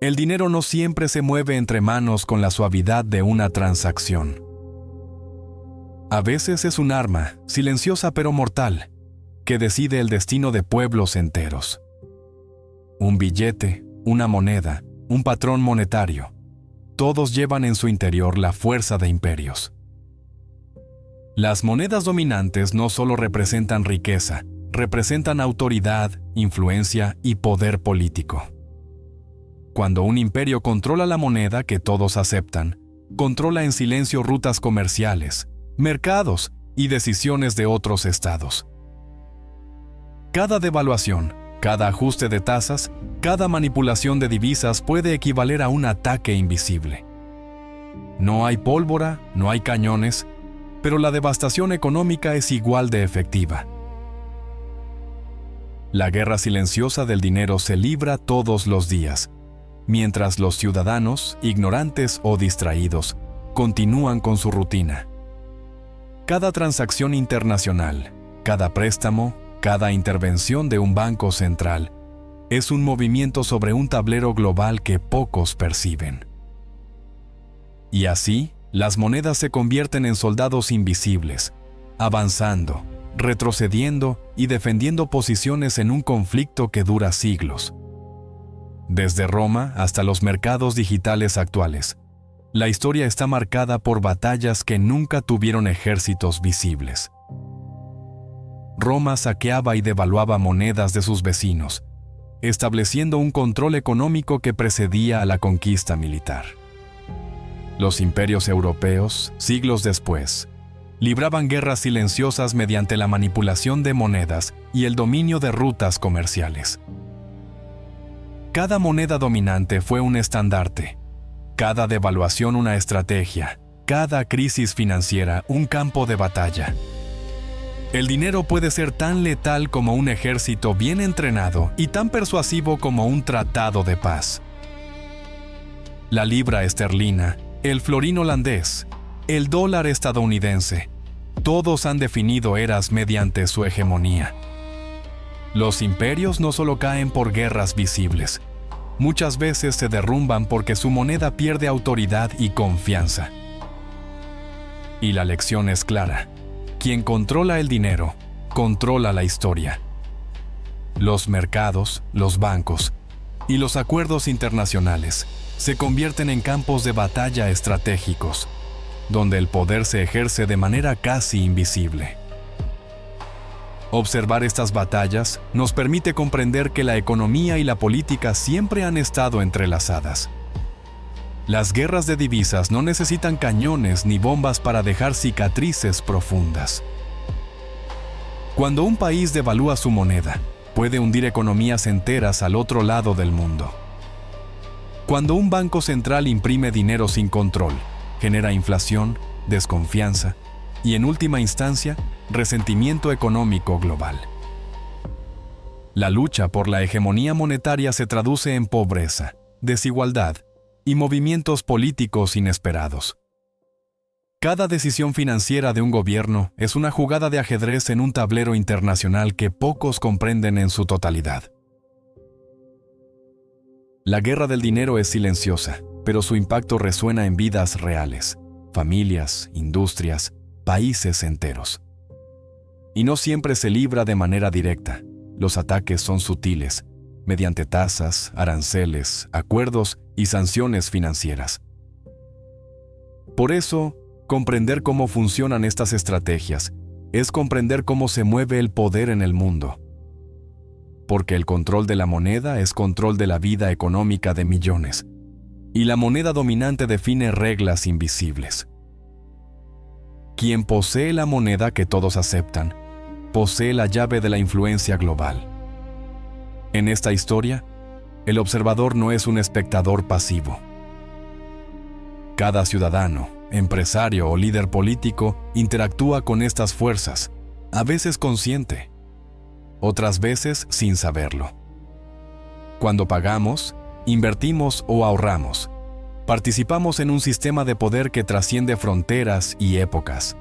El dinero no siempre se mueve entre manos con la suavidad de una transacción. A veces es un arma, silenciosa pero mortal, que decide el destino de pueblos enteros. Un billete, una moneda, un patrón monetario, todos llevan en su interior la fuerza de imperios. Las monedas dominantes no solo representan riqueza, representan autoridad, influencia y poder político. Cuando un imperio controla la moneda que todos aceptan, controla en silencio rutas comerciales, mercados y decisiones de otros estados. Cada devaluación, cada ajuste de tasas, cada manipulación de divisas puede equivaler a un ataque invisible. No hay pólvora, no hay cañones, pero la devastación económica es igual de efectiva. La guerra silenciosa del dinero se libra todos los días, mientras los ciudadanos, ignorantes o distraídos, continúan con su rutina. Cada transacción internacional, cada préstamo, cada intervención de un banco central, es un movimiento sobre un tablero global que pocos perciben. Y así, las monedas se convierten en soldados invisibles, avanzando, retrocediendo y defendiendo posiciones en un conflicto que dura siglos. Desde Roma hasta los mercados digitales actuales, la historia está marcada por batallas que nunca tuvieron ejércitos visibles. Roma saqueaba y devaluaba monedas de sus vecinos, estableciendo un control económico que precedía a la conquista militar. Los imperios europeos, siglos después, libraban guerras silenciosas mediante la manipulación de monedas y el dominio de rutas comerciales. Cada moneda dominante fue un estandarte, cada devaluación una estrategia, cada crisis financiera un campo de batalla. El dinero puede ser tan letal como un ejército bien entrenado y tan persuasivo como un tratado de paz. La libra esterlina, el florín holandés, el dólar estadounidense, todos han definido eras mediante su hegemonía. Los imperios no solo caen por guerras visibles, muchas veces se derrumban porque su moneda pierde autoridad y confianza. Y la lección es clara: quien controla el dinero, controla la historia. Los mercados, los bancos y los acuerdos internacionales se convierten en campos de batalla estratégicos, donde el poder se ejerce de manera casi invisible. Observar estas batallas nos permite comprender que la economía y la política siempre han estado entrelazadas. Las guerras de divisas no necesitan cañones ni bombas para dejar cicatrices profundas. Cuando un país devalúa su moneda, puede hundir economías enteras al otro lado del mundo. Cuando un banco central imprime dinero sin control, genera inflación, desconfianza y, en última instancia, resentimiento económico global. La lucha por la hegemonía monetaria se traduce en pobreza, desigualdad y movimientos políticos inesperados. Cada decisión financiera de un gobierno es una jugada de ajedrez en un tablero internacional que pocos comprenden en su totalidad. La guerra del dinero es silenciosa, pero su impacto resuena en vidas reales, familias, industrias, países enteros. Y no siempre se libra de manera directa. Los ataques son sutiles, mediante tasas, aranceles, acuerdos y sanciones financieras. Por eso, comprender cómo funcionan estas estrategias es comprender cómo se mueve el poder en el mundo. Porque el control de la moneda es control de la vida económica de millones, y la moneda dominante define reglas invisibles. Quien posee la moneda que todos aceptan, posee la llave de la influencia global. En esta historia, el observador no es un espectador pasivo. Cada ciudadano, empresario o líder político interactúa con estas fuerzas, a veces consciente, otras veces sin saberlo. Cuando pagamos, invertimos o ahorramos, participamos en un sistema de poder que trasciende fronteras y épocas.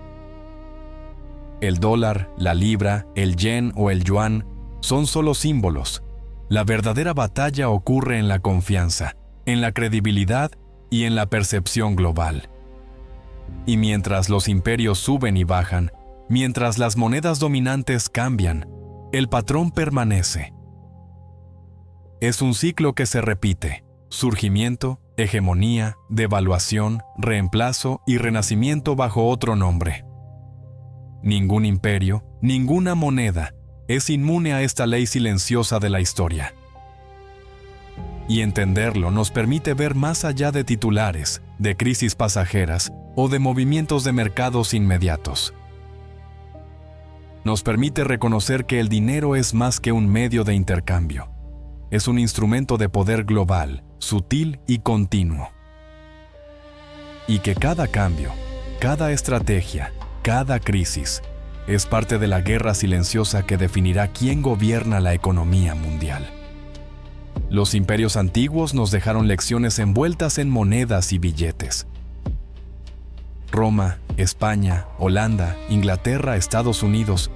El dólar, la libra, el yen o el yuan son solo símbolos. La verdadera batalla ocurre en la confianza, en la credibilidad y en la percepción global. Y mientras los imperios suben y bajan, mientras las monedas dominantes cambian, el patrón permanece. Es un ciclo que se repite: surgimiento, hegemonía, devaluación, reemplazo y renacimiento bajo otro nombre. Ningún imperio, ninguna moneda es inmune a esta ley silenciosa de la historia. Y entenderlo nos permite ver más allá de titulares, de crisis pasajeras o de movimientos de mercados inmediatos. Nos permite reconocer que el dinero es más que un medio de intercambio. Es un instrumento de poder global, sutil y continuo. Y que cada cambio, cada estrategia, cada crisis, es parte de la guerra silenciosa que definirá quién gobierna la economía mundial. Los imperios antiguos nos dejaron lecciones envueltas en monedas y billetes. Roma, España, Holanda, Inglaterra, Estados Unidos,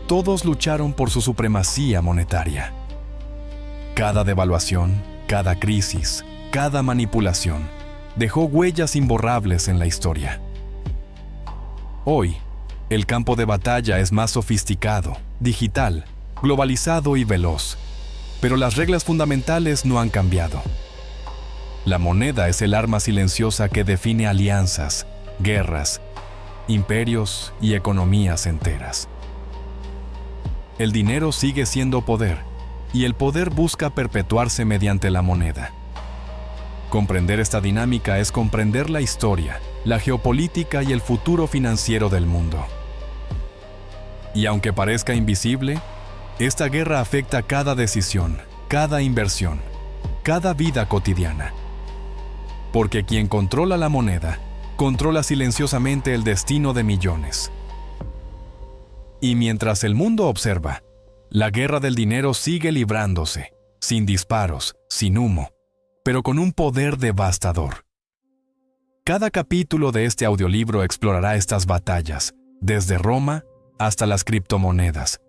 todos lucharon por su supremacía monetaria. Cada devaluación, cada crisis, cada manipulación dejó huellas imborrables en la historia. Hoy, el campo de batalla es más sofisticado, digital, globalizado y veloz, pero las reglas fundamentales no han cambiado. La moneda es el arma silenciosa que define alianzas, guerras, imperios y economías enteras. El dinero sigue siendo poder, y el poder busca perpetuarse mediante la moneda. Comprender esta dinámica es comprender la historia, la geopolítica y el futuro financiero del mundo. Y aunque parezca invisible, esta guerra afecta cada decisión, cada inversión, cada vida cotidiana. Porque quien controla la moneda, controla silenciosamente el destino de millones. Y mientras el mundo observa, la guerra del dinero sigue librándose, sin disparos, sin humo, pero con un poder devastador. Cada capítulo de este audiolibro explorará estas batallas, desde Roma hasta las criptomonedas.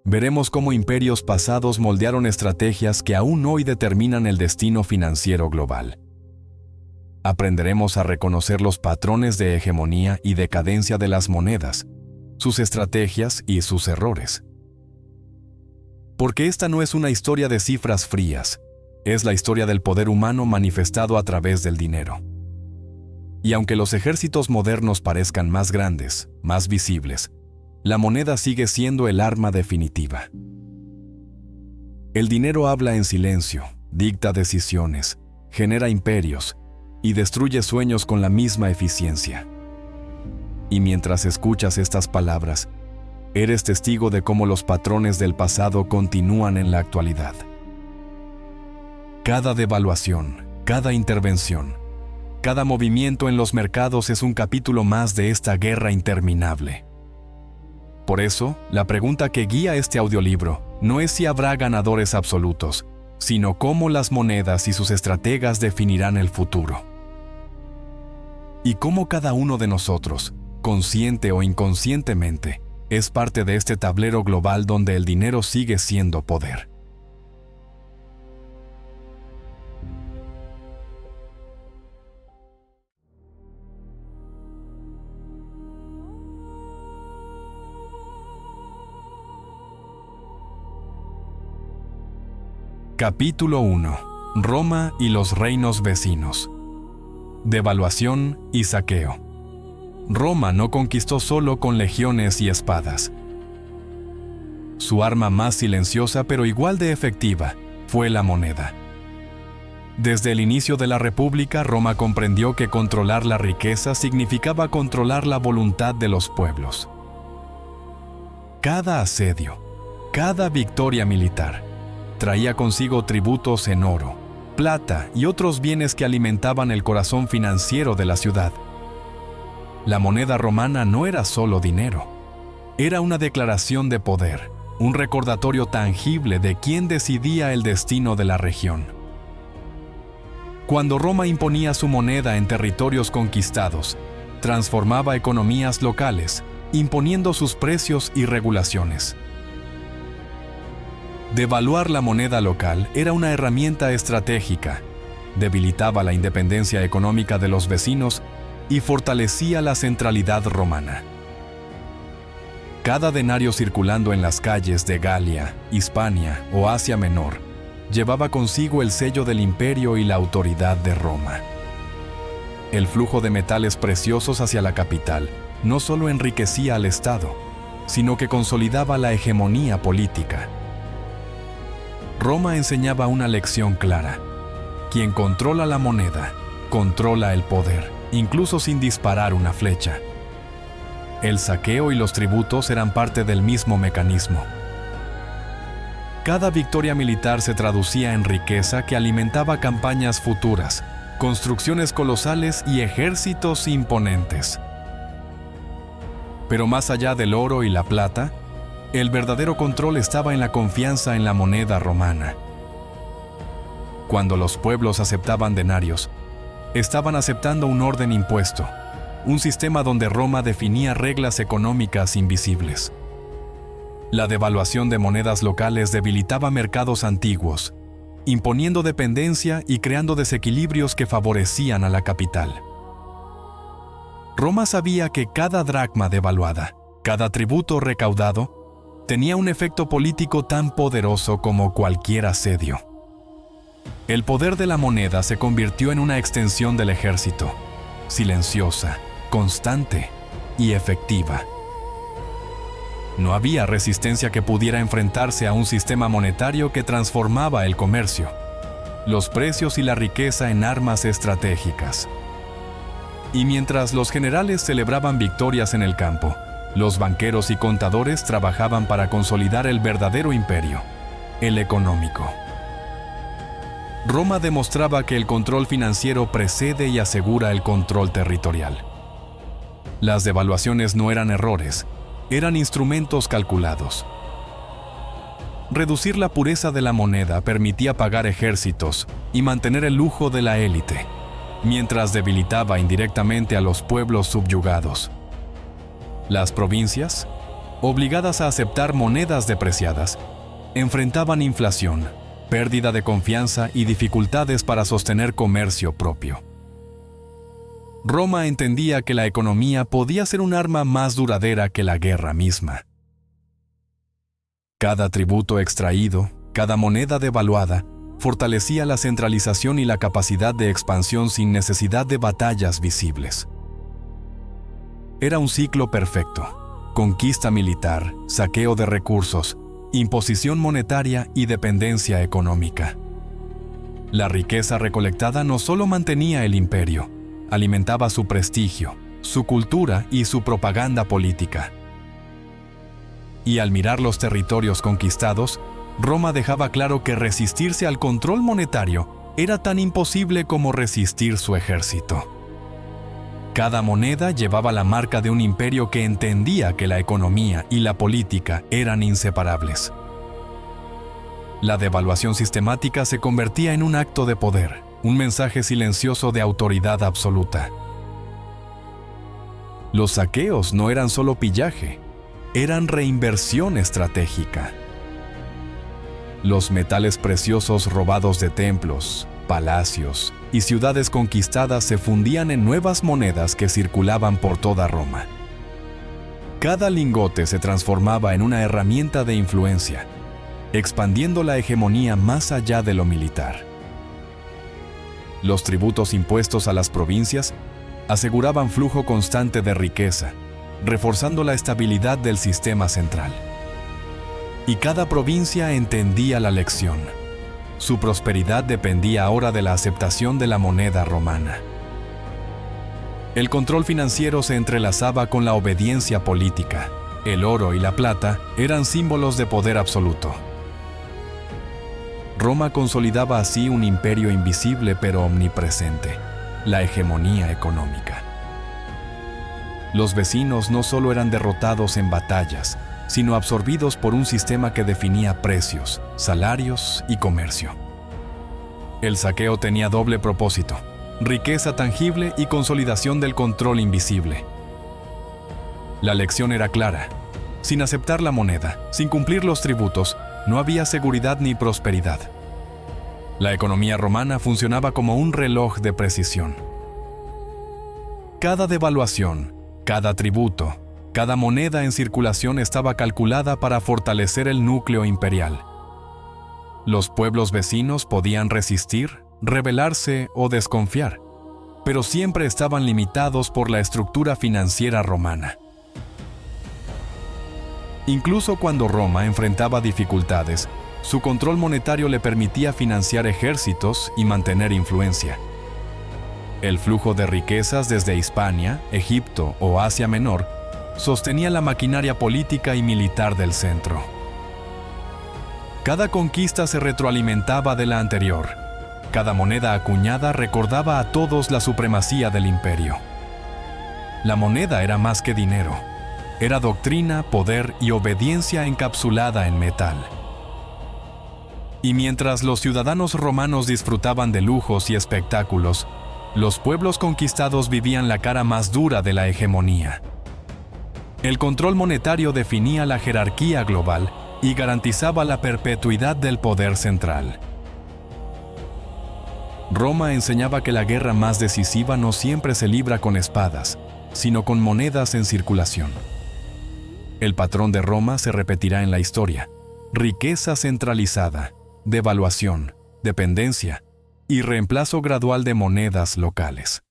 Veremos cómo imperios pasados moldearon estrategias que aún hoy determinan el destino financiero global. Aprenderemos a reconocer los patrones de hegemonía y decadencia de las monedas, sus estrategias y sus errores. Porque esta no es una historia de cifras frías, es la historia del poder humano manifestado a través del dinero. Y aunque los ejércitos modernos parezcan más grandes, más visibles, la moneda sigue siendo el arma definitiva. El dinero habla en silencio, dicta decisiones, genera imperios y destruye sueños con la misma eficiencia. Y mientras escuchas estas palabras, eres testigo de cómo los patrones del pasado continúan en la actualidad. Cada devaluación, cada intervención, cada movimiento en los mercados es un capítulo más de esta guerra interminable. Por eso, la pregunta que guía este audiolibro no es si habrá ganadores absolutos, sino cómo las monedas y sus estrategas definirán el futuro. Y cómo cada uno de nosotros, consciente o inconscientemente, es parte de este tablero global donde el dinero sigue siendo poder. Capítulo 1. Roma y los reinos vecinos. Devaluación y saqueo. Roma no conquistó solo con legiones y espadas. Su arma más silenciosa pero igual de efectiva fue la moneda. Desde el inicio de la República, Roma comprendió que controlar la riqueza significaba controlar la voluntad de los pueblos. Cada asedio, cada victoria militar, traía consigo tributos en oro, plata y otros bienes que alimentaban el corazón financiero de la ciudad. La moneda romana no era solo dinero, era una declaración de poder, un recordatorio tangible de quién decidía el destino de la región. Cuando Roma imponía su moneda en territorios conquistados, transformaba economías locales, imponiendo sus precios y regulaciones. Devaluar la moneda local era una herramienta estratégica, debilitaba la independencia económica de los vecinos y fortalecía la centralidad romana. Cada denario circulando en las calles de Galia, Hispania o Asia Menor llevaba consigo el sello del imperio y la autoridad de Roma. El flujo de metales preciosos hacia la capital no solo enriquecía al Estado, sino que consolidaba la hegemonía política. Roma enseñaba una lección clara: quien controla la moneda, controla el poder, incluso sin disparar una flecha. El saqueo y los tributos eran parte del mismo mecanismo. Cada victoria militar se traducía en riqueza que alimentaba campañas futuras, construcciones colosales y ejércitos imponentes. Pero más allá del oro y la plata, el verdadero control estaba en la confianza en la moneda romana. Cuando los pueblos aceptaban denarios, estaban aceptando un orden impuesto, un sistema donde Roma definía reglas económicas invisibles. La devaluación de monedas locales debilitaba mercados antiguos, imponiendo dependencia y creando desequilibrios que favorecían a la capital. Roma sabía que cada dracma devaluada, cada tributo recaudado, tenía un efecto político tan poderoso como cualquier asedio. El poder de la moneda se convirtió en una extensión del ejército, silenciosa, constante y efectiva. No había resistencia que pudiera enfrentarse a un sistema monetario que transformaba el comercio, los precios y la riqueza en armas estratégicas. Y mientras los generales celebraban victorias en el campo, los banqueros y contadores trabajaban para consolidar el verdadero imperio, el económico. Roma demostraba que el control financiero precede y asegura el control territorial. Las devaluaciones no eran errores, eran instrumentos calculados. Reducir la pureza de la moneda permitía pagar ejércitos y mantener el lujo de la élite, mientras debilitaba indirectamente a los pueblos subyugados. Las provincias, obligadas a aceptar monedas depreciadas, enfrentaban inflación, pérdida de confianza y dificultades para sostener comercio propio. Roma entendía que la economía podía ser un arma más duradera que la guerra misma. Cada tributo extraído, cada moneda devaluada, fortalecía la centralización y la capacidad de expansión sin necesidad de batallas visibles. Era un ciclo perfecto: conquista militar, saqueo de recursos, imposición monetaria y dependencia económica. La riqueza recolectada no solo mantenía el imperio, alimentaba su prestigio, su cultura y su propaganda política. Y al mirar los territorios conquistados, Roma dejaba claro que resistirse al control monetario era tan imposible como resistir su ejército. Cada moneda llevaba la marca de un imperio que entendía que la economía y la política eran inseparables. La devaluación sistemática se convertía en un acto de poder, un mensaje silencioso de autoridad absoluta. Los saqueos no eran solo pillaje, eran reinversión estratégica. Los metales preciosos robados de templos, palacios y ciudades conquistadas se fundían en nuevas monedas que circulaban por toda Roma. Cada lingote se transformaba en una herramienta de influencia, expandiendo la hegemonía más allá de lo militar. Los tributos impuestos a las provincias aseguraban flujo constante de riqueza, reforzando la estabilidad del sistema central. Y cada provincia entendía la lección. Su prosperidad dependía ahora de la aceptación de la moneda romana. El control financiero se entrelazaba con la obediencia política. El oro y la plata eran símbolos de poder absoluto. Roma consolidaba así un imperio invisible pero omnipresente, la hegemonía económica. Los vecinos no solo eran derrotados en batallas, sino absorbidos por un sistema que definía precios, salarios y comercio. El saqueo tenía doble propósito: riqueza tangible y consolidación del control invisible. La lección era clara: sin aceptar la moneda, sin cumplir los tributos, no había seguridad ni prosperidad. La economía romana funcionaba como un reloj de precisión. Cada devaluación, cada tributo, cada moneda en circulación estaba calculada para fortalecer el núcleo imperial. Los pueblos vecinos podían resistir, rebelarse o desconfiar, pero siempre estaban limitados por la estructura financiera romana. Incluso cuando Roma enfrentaba dificultades, su control monetario le permitía financiar ejércitos y mantener influencia. El flujo de riquezas desde Hispania, Egipto o Asia Menor sostenía la maquinaria política y militar del centro. Cada conquista se retroalimentaba de la anterior. Cada moneda acuñada recordaba a todos la supremacía del imperio. La moneda era más que dinero. Era doctrina, poder y obediencia encapsulada en metal. Y mientras los ciudadanos romanos disfrutaban de lujos y espectáculos, los pueblos conquistados vivían la cara más dura de la hegemonía. El control monetario definía la jerarquía global y garantizaba la perpetuidad del poder central. Roma enseñaba que la guerra más decisiva no siempre se libra con espadas, sino con monedas en circulación. El patrón de Roma se repetirá en la historia: riqueza centralizada, devaluación, dependencia y reemplazo gradual de monedas locales.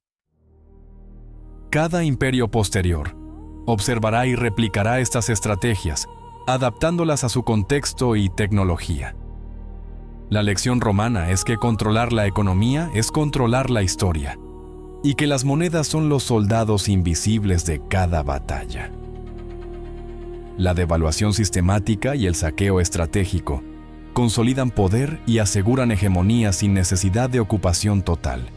Cada imperio posterior observará y replicará estas estrategias, adaptándolas a su contexto y tecnología. La lección romana es que controlar la economía es controlar la historia, y que las monedas son los soldados invisibles de cada batalla. La devaluación sistemática y el saqueo estratégico consolidan poder y aseguran hegemonía sin necesidad de ocupación total.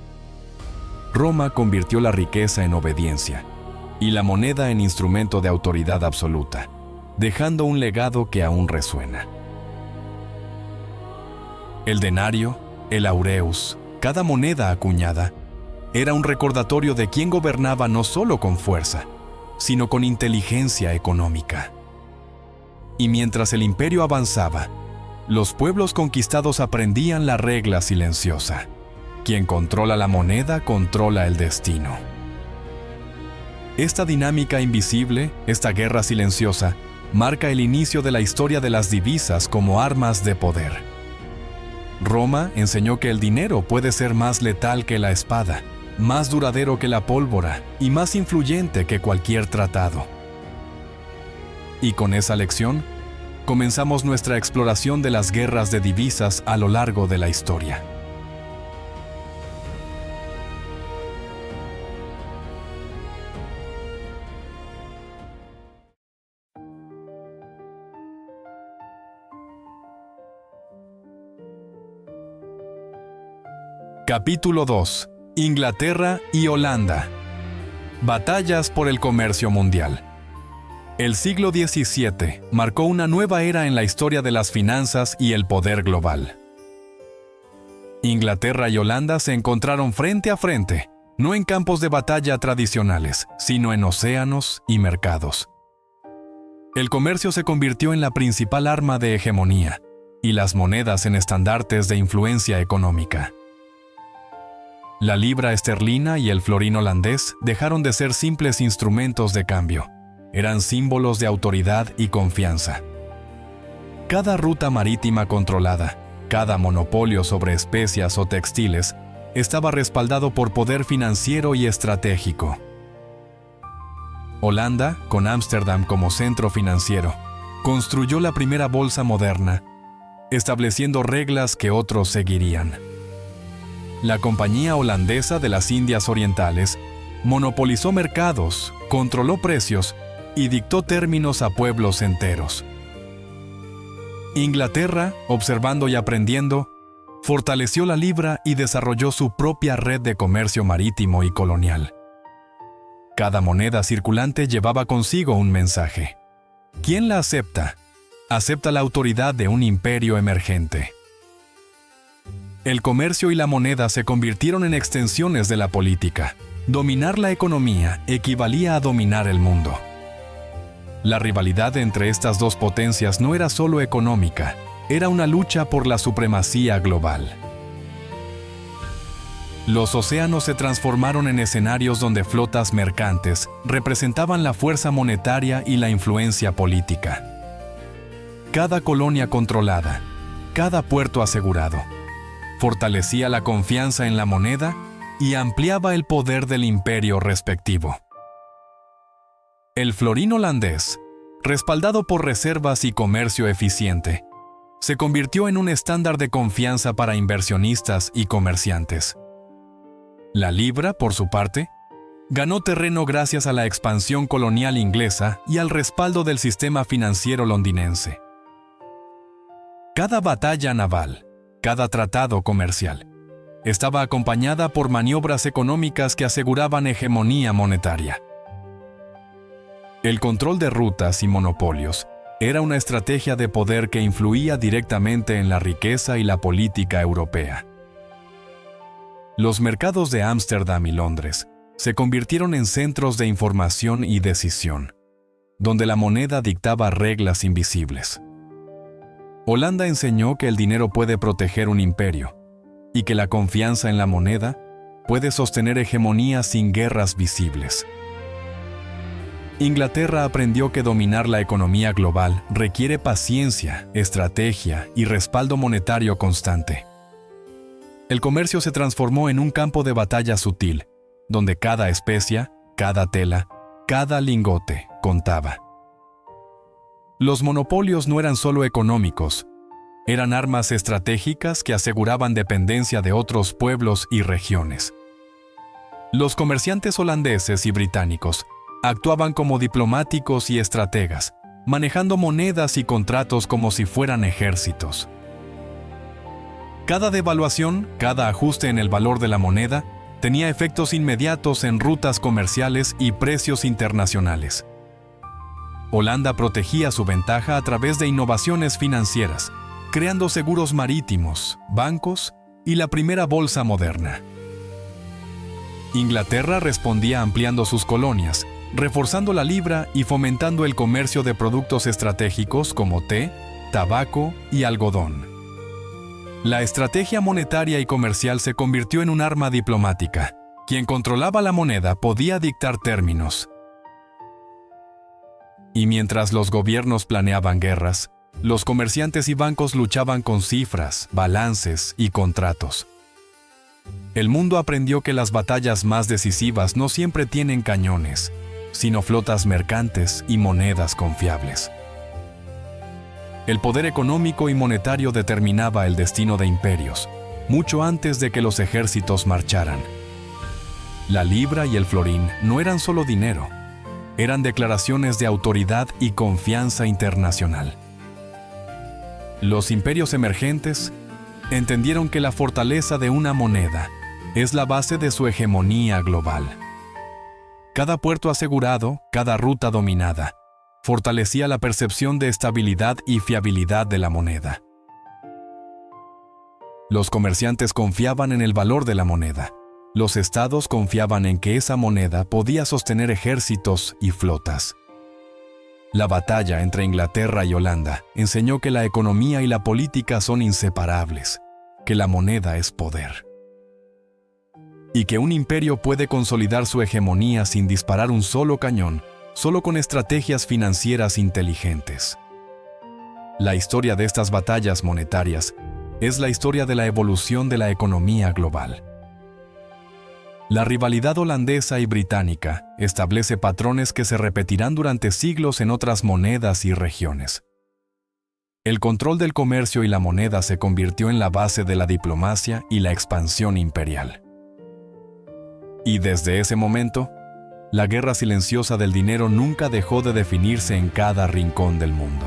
Roma convirtió la riqueza en obediencia y la moneda en instrumento de autoridad absoluta, dejando un legado que aún resuena. El denario, el aureus, cada moneda acuñada, era un recordatorio de quién gobernaba no solo con fuerza, sino con inteligencia económica. Y mientras el imperio avanzaba, los pueblos conquistados aprendían la regla silenciosa: quien controla la moneda controla el destino. Esta dinámica invisible, esta guerra silenciosa, marca el inicio de la historia de las divisas como armas de poder. Roma enseñó que el dinero puede ser más letal que la espada, más duradero que la pólvora y más influyente que cualquier tratado. Y con esa lección, comenzamos nuestra exploración de las guerras de divisas a lo largo de la historia. Capítulo 2. Inglaterra y Holanda. Batallas por el comercio mundial. El siglo XVII marcó una nueva era en la historia de las finanzas y el poder global. Inglaterra y Holanda se encontraron frente a frente, no en campos de batalla tradicionales, sino en océanos y mercados. El comercio se convirtió en la principal arma de hegemonía, y las monedas en estandartes de influencia económica. La libra esterlina y el florín holandés dejaron de ser simples instrumentos de cambio. Eran símbolos de autoridad y confianza. Cada ruta marítima controlada, cada monopolio sobre especias o textiles, estaba respaldado por poder financiero y estratégico. Holanda, con Ámsterdam como centro financiero, construyó la primera bolsa moderna, estableciendo reglas que otros seguirían. La Compañía Holandesa de las Indias Orientales monopolizó mercados, controló precios y dictó términos a pueblos enteros. Inglaterra, observando y aprendiendo, fortaleció la libra y desarrolló su propia red de comercio marítimo y colonial. Cada moneda circulante llevaba consigo un mensaje. ¿Quién la acepta? Acepta la autoridad de un imperio emergente. El comercio y la moneda se convirtieron en extensiones de la política. Dominar la economía equivalía a dominar el mundo. La rivalidad entre estas dos potencias no era solo económica, era una lucha por la supremacía global. Los océanos se transformaron en escenarios donde flotas mercantes representaban la fuerza monetaria y la influencia política. Cada colonia controlada, cada puerto asegurado, fortalecía la confianza en la moneda y ampliaba el poder del imperio respectivo. El florín holandés, respaldado por reservas y comercio eficiente, se convirtió en un estándar de confianza para inversionistas y comerciantes. La libra, por su parte, ganó terreno gracias a la expansión colonial inglesa y al respaldo del sistema financiero londinense. Cada batalla naval, cada tratado comercial, estaba acompañada por maniobras económicas que aseguraban hegemonía monetaria. El control de rutas y monopolios era una estrategia de poder que influía directamente en la riqueza y la política europea. Los mercados de Ámsterdam y Londres se convirtieron en centros de información y decisión, donde la moneda dictaba reglas invisibles. Holanda enseñó que el dinero puede proteger un imperio y que la confianza en la moneda puede sostener hegemonía sin guerras visibles. Inglaterra aprendió que dominar la economía global requiere paciencia, estrategia y respaldo monetario constante. El comercio se transformó en un campo de batalla sutil, donde cada especia, cada tela, cada lingote contaba. Los monopolios no eran solo económicos, eran armas estratégicas que aseguraban dependencia de otros pueblos y regiones. Los comerciantes holandeses y británicos actuaban como diplomáticos y estrategas, manejando monedas y contratos como si fueran ejércitos. Cada devaluación, cada ajuste en el valor de la moneda, tenía efectos inmediatos en rutas comerciales y precios internacionales. Holanda protegía su ventaja a través de innovaciones financieras, creando seguros marítimos, bancos y la primera bolsa moderna. Inglaterra respondía ampliando sus colonias, reforzando la libra y fomentando el comercio de productos estratégicos como té, tabaco y algodón. La estrategia monetaria y comercial se convirtió en un arma diplomática. Quien controlaba la moneda podía dictar términos. Y mientras los gobiernos planeaban guerras, los comerciantes y bancos luchaban con cifras, balances y contratos. El mundo aprendió que las batallas más decisivas no siempre tienen cañones, sino flotas mercantes y monedas confiables. El poder económico y monetario determinaba el destino de imperios, mucho antes de que los ejércitos marcharan. La libra y el florín no eran solo dinero, eran declaraciones de autoridad y confianza internacional. Los imperios emergentes entendieron que la fortaleza de una moneda es la base de su hegemonía global. Cada puerto asegurado, cada ruta dominada, fortalecía la percepción de estabilidad y fiabilidad de la moneda. Los comerciantes confiaban en el valor de la moneda. Los estados confiaban en que esa moneda podía sostener ejércitos y flotas. La batalla entre Inglaterra y Holanda enseñó que la economía y la política son inseparables, que la moneda es poder. Y que un imperio puede consolidar su hegemonía sin disparar un solo cañón, solo con estrategias financieras inteligentes. La historia de estas batallas monetarias es la historia de la evolución de la economía global. La rivalidad holandesa y británica establece patrones que se repetirán durante siglos en otras monedas y regiones. El control del comercio y la moneda se convirtió en la base de la diplomacia y la expansión imperial. Y desde ese momento, la guerra silenciosa del dinero nunca dejó de definirse en cada rincón del mundo.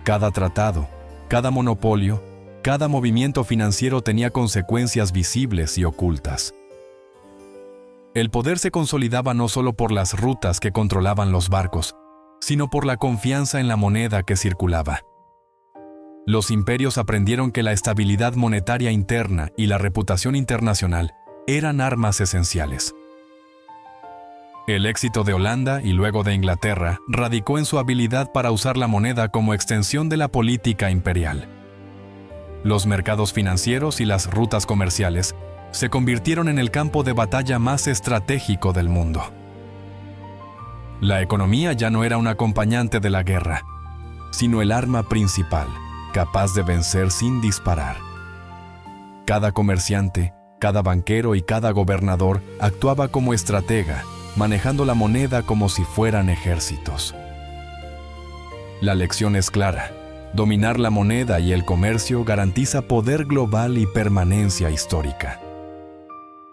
Cada tratado, cada monopolio, cada movimiento financiero tenía consecuencias visibles y ocultas. El poder se consolidaba no solo por las rutas que controlaban los barcos, sino por la confianza en la moneda que circulaba. Los imperios aprendieron que la estabilidad monetaria interna y la reputación internacional eran armas esenciales. El éxito de Holanda y luego de Inglaterra radicó en su habilidad para usar la moneda como extensión de la política imperial. Los mercados financieros y las rutas comerciales se convirtieron en el campo de batalla más estratégico del mundo. La economía ya no era un acompañante de la guerra, sino el arma principal, capaz de vencer sin disparar. Cada comerciante, cada banquero y cada gobernador actuaba como estratega, manejando la moneda como si fueran ejércitos. La lección es clara: dominar la moneda y el comercio garantiza poder global y permanencia histórica.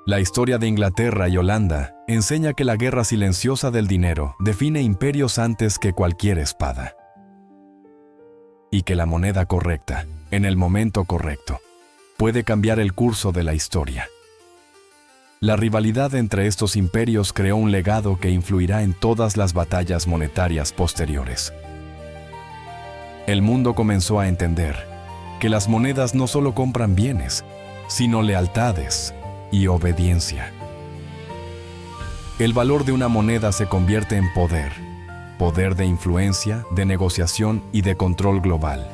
La historia de Inglaterra y Holanda enseña que la guerra silenciosa del dinero define imperios antes que cualquier espada. Y que la moneda correcta, en el momento correcto, puede cambiar el curso de la historia. La rivalidad entre estos imperios creó un legado que influirá en todas las batallas monetarias posteriores. El mundo comenzó a entender que las monedas no solo compran bienes, sino lealtades y obediencia. El valor de una moneda se convierte en poder, poder de influencia, de negociación y de control global.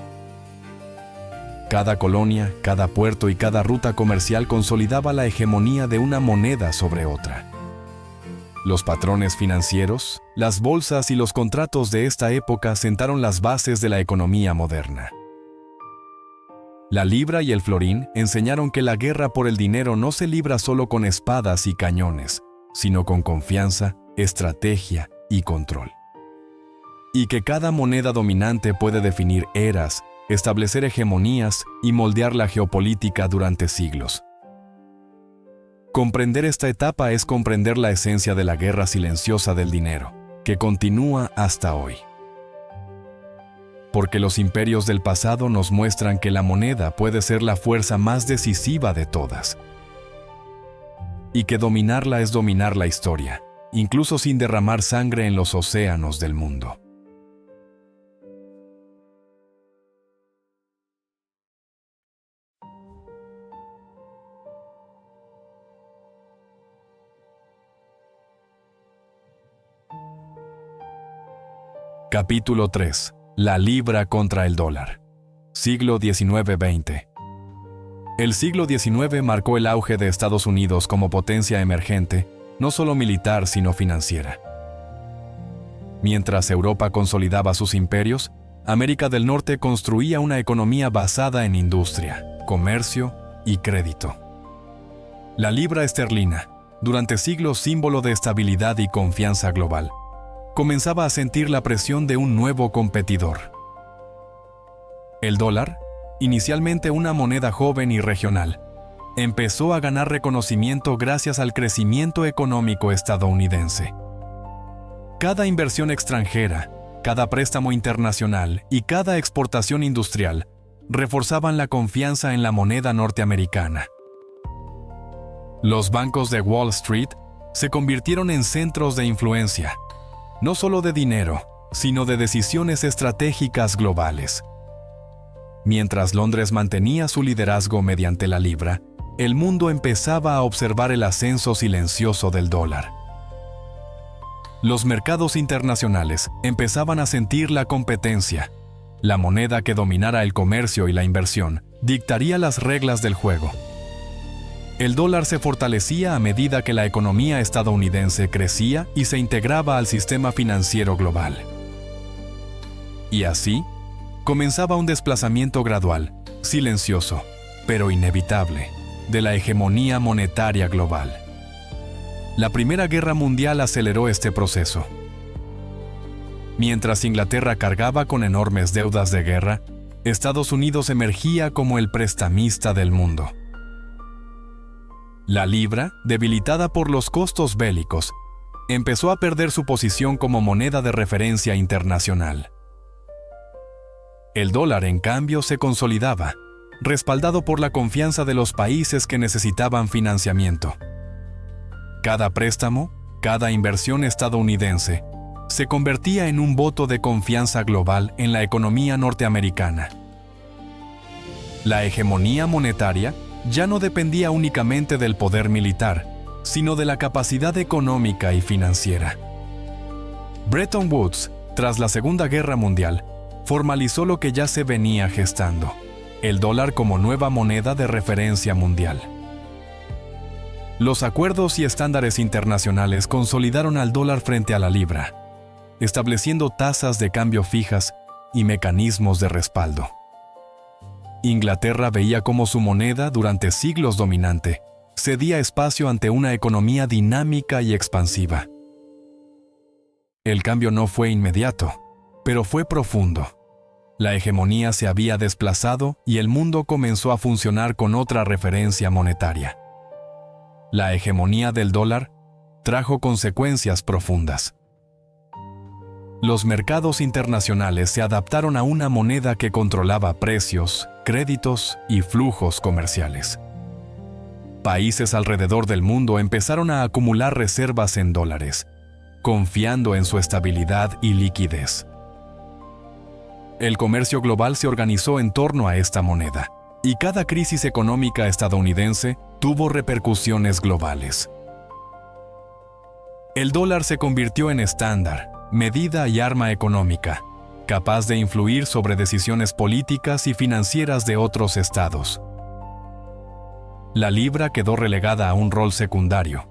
Cada colonia, cada puerto y cada ruta comercial consolidaba la hegemonía de una moneda sobre otra. Los patrones financieros, las bolsas y los contratos de esta época sentaron las bases de la economía moderna. La libra y el florín enseñaron que la guerra por el dinero no se libra solo con espadas y cañones, sino con confianza, estrategia y control. Y que cada moneda dominante puede definir eras, establecer hegemonías y moldear la geopolítica durante siglos. Comprender esta etapa es comprender la esencia de la guerra silenciosa del dinero, que continúa hasta hoy. Porque los imperios del pasado nos muestran que la moneda puede ser la fuerza más decisiva de todas. Y que dominarla es dominar la historia, incluso sin derramar sangre en los océanos del mundo. Capítulo 3. La libra contra el dólar. Siglo XIX-XX. El siglo XIX marcó el auge de Estados Unidos como potencia emergente, no solo militar sino financiera. Mientras Europa consolidaba sus imperios, América del Norte construía una economía basada en industria, comercio y crédito. La libra esterlina, durante siglos símbolo de estabilidad y confianza global, comenzaba a sentir la presión de un nuevo competidor. El dólar, inicialmente una moneda joven y regional, empezó a ganar reconocimiento gracias al crecimiento económico estadounidense. Cada inversión extranjera, cada préstamo internacional y cada exportación industrial reforzaban la confianza en la moneda norteamericana. Los bancos de Wall Street se convirtieron en centros de influencia, no solo de dinero, sino de decisiones estratégicas globales. Mientras Londres mantenía su liderazgo mediante la libra, el mundo empezaba a observar el ascenso silencioso del dólar. Los mercados internacionales empezaban a sentir la competencia. La moneda que dominara el comercio y la inversión dictaría las reglas del juego. El dólar se fortalecía a medida que la economía estadounidense crecía y se integraba al sistema financiero global. Y así, comenzaba un desplazamiento gradual, silencioso, pero inevitable, de la hegemonía monetaria global. La Primera Guerra Mundial aceleró este proceso. Mientras Inglaterra cargaba con enormes deudas de guerra, Estados Unidos emergía como el prestamista del mundo. La libra, debilitada por los costos bélicos, empezó a perder su posición como moneda de referencia internacional. El dólar, en cambio, se consolidaba, respaldado por la confianza de los países que necesitaban financiamiento. Cada préstamo, cada inversión estadounidense, se convertía en un voto de confianza global en la economía norteamericana. La hegemonía monetaria ya no dependía únicamente del poder militar, sino de la capacidad económica y financiera. Bretton Woods, tras la Segunda Guerra Mundial, formalizó lo que ya se venía gestando: el dólar como nueva moneda de referencia mundial. Los acuerdos y estándares internacionales consolidaron al dólar frente a la libra, estableciendo tasas de cambio fijas y mecanismos de respaldo. Inglaterra veía cómo su moneda, durante siglos dominante, cedía espacio ante una economía dinámica y expansiva. El cambio no fue inmediato, pero fue profundo. La hegemonía se había desplazado y el mundo comenzó a funcionar con otra referencia monetaria. La hegemonía del dólar trajo consecuencias profundas. Los mercados internacionales se adaptaron a una moneda que controlaba precios, créditos y flujos comerciales. Países alrededor del mundo empezaron a acumular reservas en dólares, confiando en su estabilidad y liquidez. El comercio global se organizó en torno a esta moneda, y cada crisis económica estadounidense tuvo repercusiones globales. El dólar se convirtió en estándar, medida y arma económica, capaz de influir sobre decisiones políticas y financieras de otros estados. La libra quedó relegada a un rol secundario,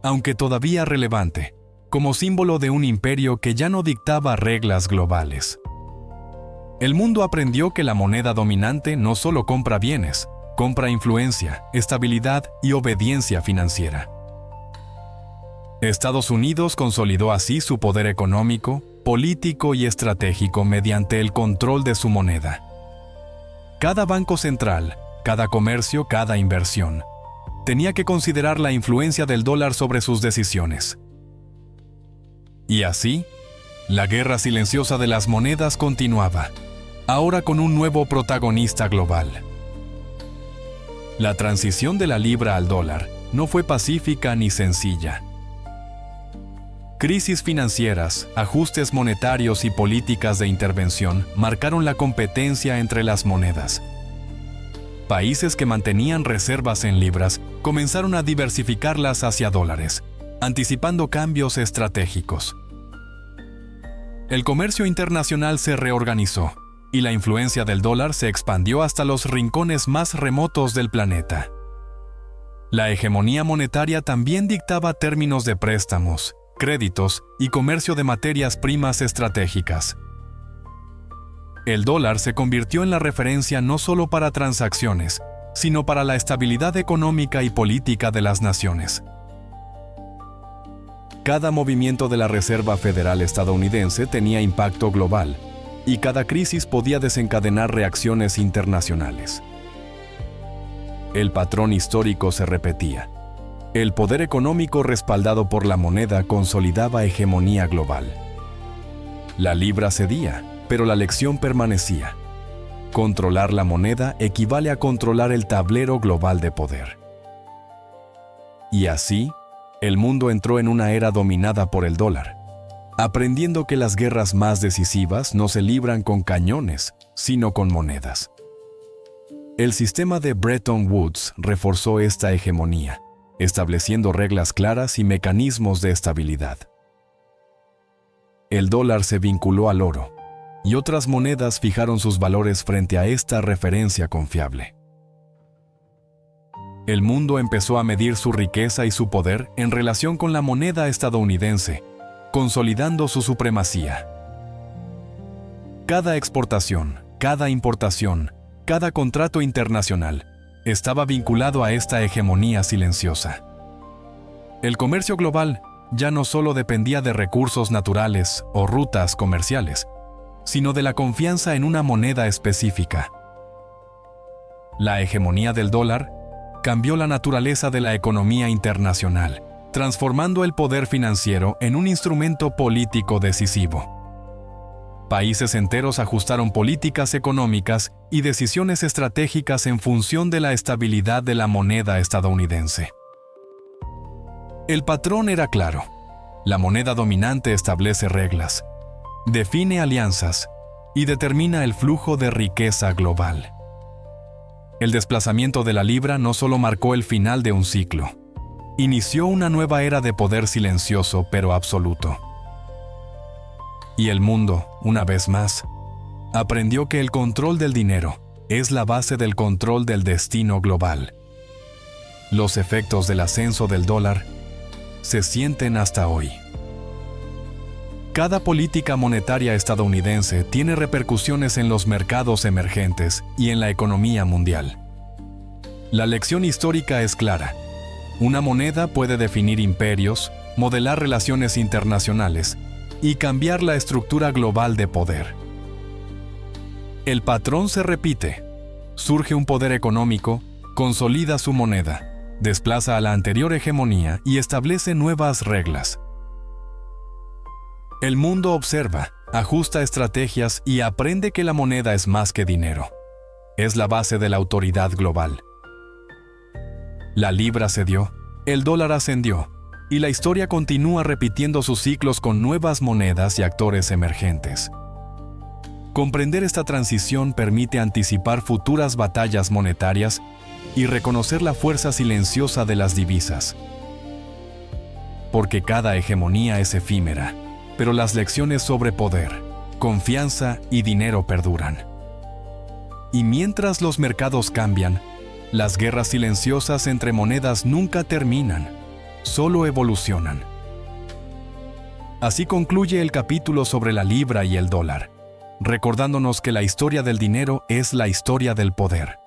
aunque todavía relevante, como símbolo de un imperio que ya no dictaba reglas globales. El mundo aprendió que la moneda dominante no solo compra bienes, compra influencia, estabilidad y obediencia financiera. Estados Unidos consolidó así su poder económico, político y estratégico mediante el control de su moneda. Cada banco central, cada comercio, cada inversión, tenía que considerar la influencia del dólar sobre sus decisiones. Y así, la guerra silenciosa de las monedas continuaba, ahora con un nuevo protagonista global. La transición de la libra al dólar no fue pacífica ni sencilla. Crisis financieras, ajustes monetarios y políticas de intervención marcaron la competencia entre las monedas. Países que mantenían reservas en libras comenzaron a diversificarlas hacia dólares, anticipando cambios estratégicos. El comercio internacional se reorganizó y la influencia del dólar se expandió hasta los rincones más remotos del planeta. La hegemonía monetaria también dictaba términos de préstamos, créditos y comercio de materias primas estratégicas. El dólar se convirtió en la referencia no solo para transacciones, sino para la estabilidad económica y política de las naciones. Cada movimiento de la Reserva Federal estadounidense tenía impacto global, y cada crisis podía desencadenar reacciones internacionales. El patrón histórico se repetía. El poder económico respaldado por la moneda consolidaba hegemonía global. La libra cedía, pero la lección permanecía. Controlar la moneda equivale a controlar el tablero global de poder. Y así, el mundo entró en una era dominada por el dólar, aprendiendo que las guerras más decisivas no se libran con cañones, sino con monedas. El sistema de Bretton Woods reforzó esta hegemonía, estableciendo reglas claras y mecanismos de estabilidad. El dólar se vinculó al oro, y otras monedas fijaron sus valores frente a esta referencia confiable. El mundo empezó a medir su riqueza y su poder en relación con la moneda estadounidense, consolidando su supremacía. Cada exportación, cada importación, cada contrato internacional estaba vinculado a esta hegemonía silenciosa. El comercio global ya no solo dependía de recursos naturales o rutas comerciales, sino de la confianza en una moneda específica. La hegemonía del dólar cambió la naturaleza de la economía internacional, transformando el poder financiero en un instrumento político decisivo. Países enteros ajustaron políticas económicas y decisiones estratégicas en función de la estabilidad de la moneda estadounidense. El patrón era claro. La moneda dominante establece reglas, define alianzas y determina el flujo de riqueza global. El desplazamiento de la libra no solo marcó el final de un ciclo, inició una nueva era de poder silencioso pero absoluto. Y el mundo, una vez más, aprendió que el control del dinero es la base del control del destino global. Los efectos del ascenso del dólar se sienten hasta hoy. Cada política monetaria estadounidense tiene repercusiones en los mercados emergentes y en la economía mundial. La lección histórica es clara. Una moneda puede definir imperios, modelar relaciones internacionales y cambiar la estructura global de poder. El patrón se repite. Surge un poder económico, consolida su moneda, desplaza a la anterior hegemonía y establece nuevas reglas. El mundo observa, ajusta estrategias y aprende que la moneda es más que dinero. Es la base de la autoridad global. La libra cedió, el dólar ascendió, y la historia continúa repitiendo sus ciclos con nuevas monedas y actores emergentes. Comprender esta transición permite anticipar futuras batallas monetarias y reconocer la fuerza silenciosa de las divisas. Porque cada hegemonía es efímera, pero las lecciones sobre poder, confianza y dinero perduran. Y mientras los mercados cambian, las guerras silenciosas entre monedas nunca terminan, solo evolucionan. Así concluye el capítulo sobre la libra y el dólar, recordándonos que la historia del dinero es la historia del poder.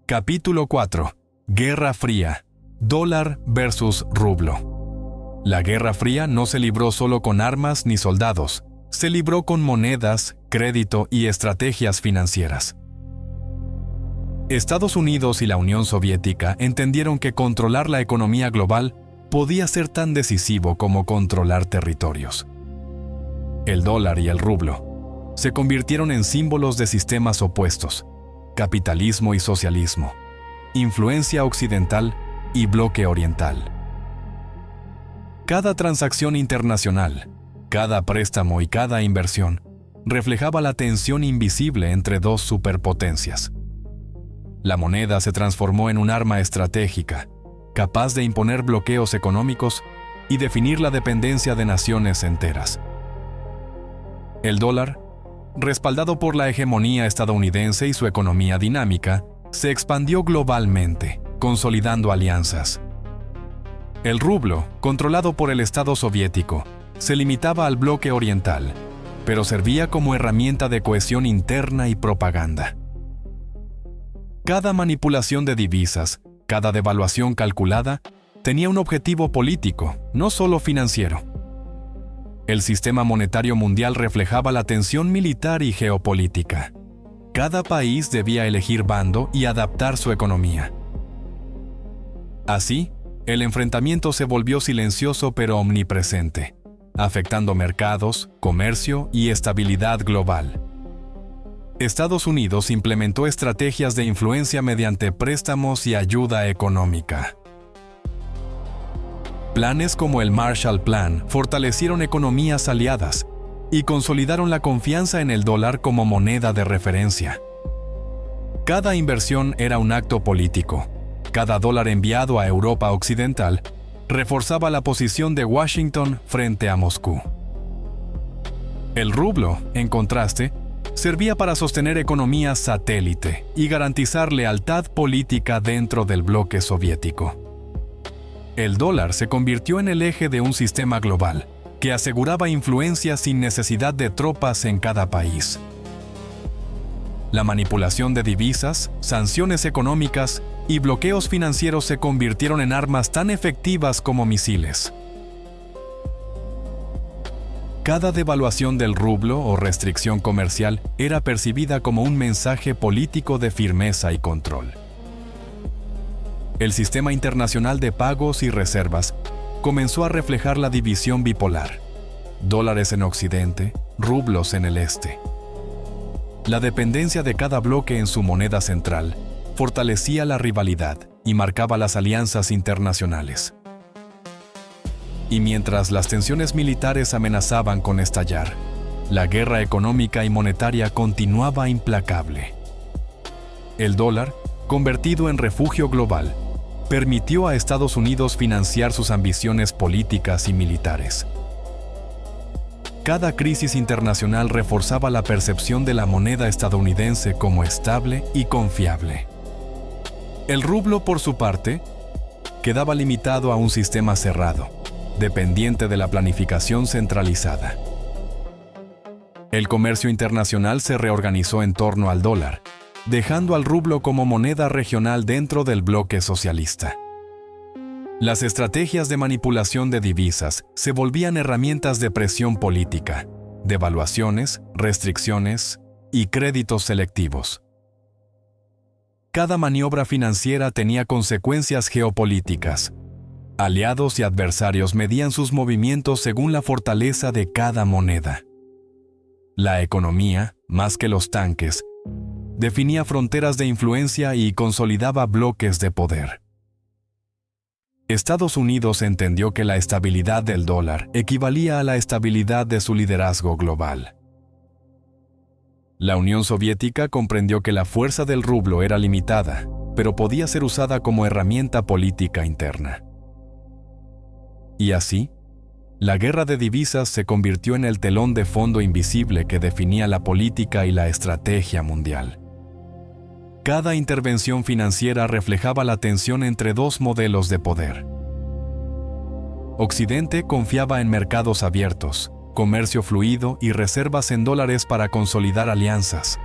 Capítulo 4. Guerra Fría. Dólar versus rublo. La Guerra Fría no se libró solo con armas ni soldados, se libró con monedas, crédito y estrategias financieras. Estados Unidos y la Unión Soviética entendieron que controlar la economía global podía ser tan decisivo como controlar territorios. El dólar y el rublo se convirtieron en símbolos de sistemas opuestos: capitalismo y socialismo, influencia occidental y bloque oriental. Cada transacción internacional, cada préstamo y cada inversión reflejaba la tensión invisible entre dos superpotencias. La moneda se transformó en un arma estratégica, capaz de imponer bloqueos económicos y definir la dependencia de naciones enteras. El dólar, respaldado por la hegemonía estadounidense y su economía dinámica, se expandió globalmente, consolidando alianzas. El rublo, controlado por el Estado soviético, se limitaba al bloque oriental, pero servía como herramienta de cohesión interna y propaganda. Cada manipulación de divisas, cada devaluación calculada, tenía un objetivo político, no solo financiero. El sistema monetario mundial reflejaba la tensión militar y geopolítica. Cada país debía elegir bando y adaptar su economía. Así, el enfrentamiento se volvió silencioso pero omnipresente, afectando mercados, comercio y estabilidad global. Estados Unidos implementó estrategias de influencia mediante préstamos y ayuda económica. Planes como el Marshall Plan fortalecieron economías aliadas y consolidaron la confianza en el dólar como moneda de referencia. Cada inversión era un acto político. Cada dólar enviado a Europa Occidental reforzaba la posición de Washington frente a Moscú. El rublo, en contraste, servía para sostener economías satélite y garantizar lealtad política dentro del bloque soviético. El dólar se convirtió en el eje de un sistema global que aseguraba influencia sin necesidad de tropas en cada país. La manipulación de divisas, sanciones económicas y bloqueos financieros se convirtieron en armas tan efectivas como misiles. Cada devaluación del rublo o restricción comercial era percibida como un mensaje político de firmeza y control. El sistema internacional de pagos y reservas comenzó a reflejar la división bipolar: dólares en Occidente, rublos en el Este. La dependencia de cada bloque en su moneda central fortalecía la rivalidad y marcaba las alianzas internacionales. Y mientras las tensiones militares amenazaban con estallar, la guerra económica y monetaria continuaba implacable. El dólar, convertido en refugio global, permitió a Estados Unidos financiar sus ambiciones políticas y militares. Cada crisis internacional reforzaba la percepción de la moneda estadounidense como estable y confiable. El rublo, por su parte, quedaba limitado a un sistema cerrado, dependiente de la planificación centralizada. El comercio internacional se reorganizó en torno al dólar, dejando al rublo como moneda regional dentro del bloque socialista. Las estrategias de manipulación de divisas se volvían herramientas de presión política, devaluaciones, restricciones y créditos selectivos. Cada maniobra financiera tenía consecuencias geopolíticas. Aliados y adversarios medían sus movimientos según la fortaleza de cada moneda. La economía, más que los tanques, definía fronteras de influencia y consolidaba bloques de poder. Estados Unidos entendió que la estabilidad del dólar equivalía a la estabilidad de su liderazgo global. La Unión Soviética comprendió que la fuerza del rublo era limitada, pero podía ser usada como herramienta política interna. Y así, la guerra de divisas se convirtió en el telón de fondo invisible que definía la política y la estrategia mundial. Cada intervención financiera reflejaba la tensión entre dos modelos de poder. Occidente confiaba en mercados abiertos, comercio fluido y reservas en dólares para consolidar alianzas.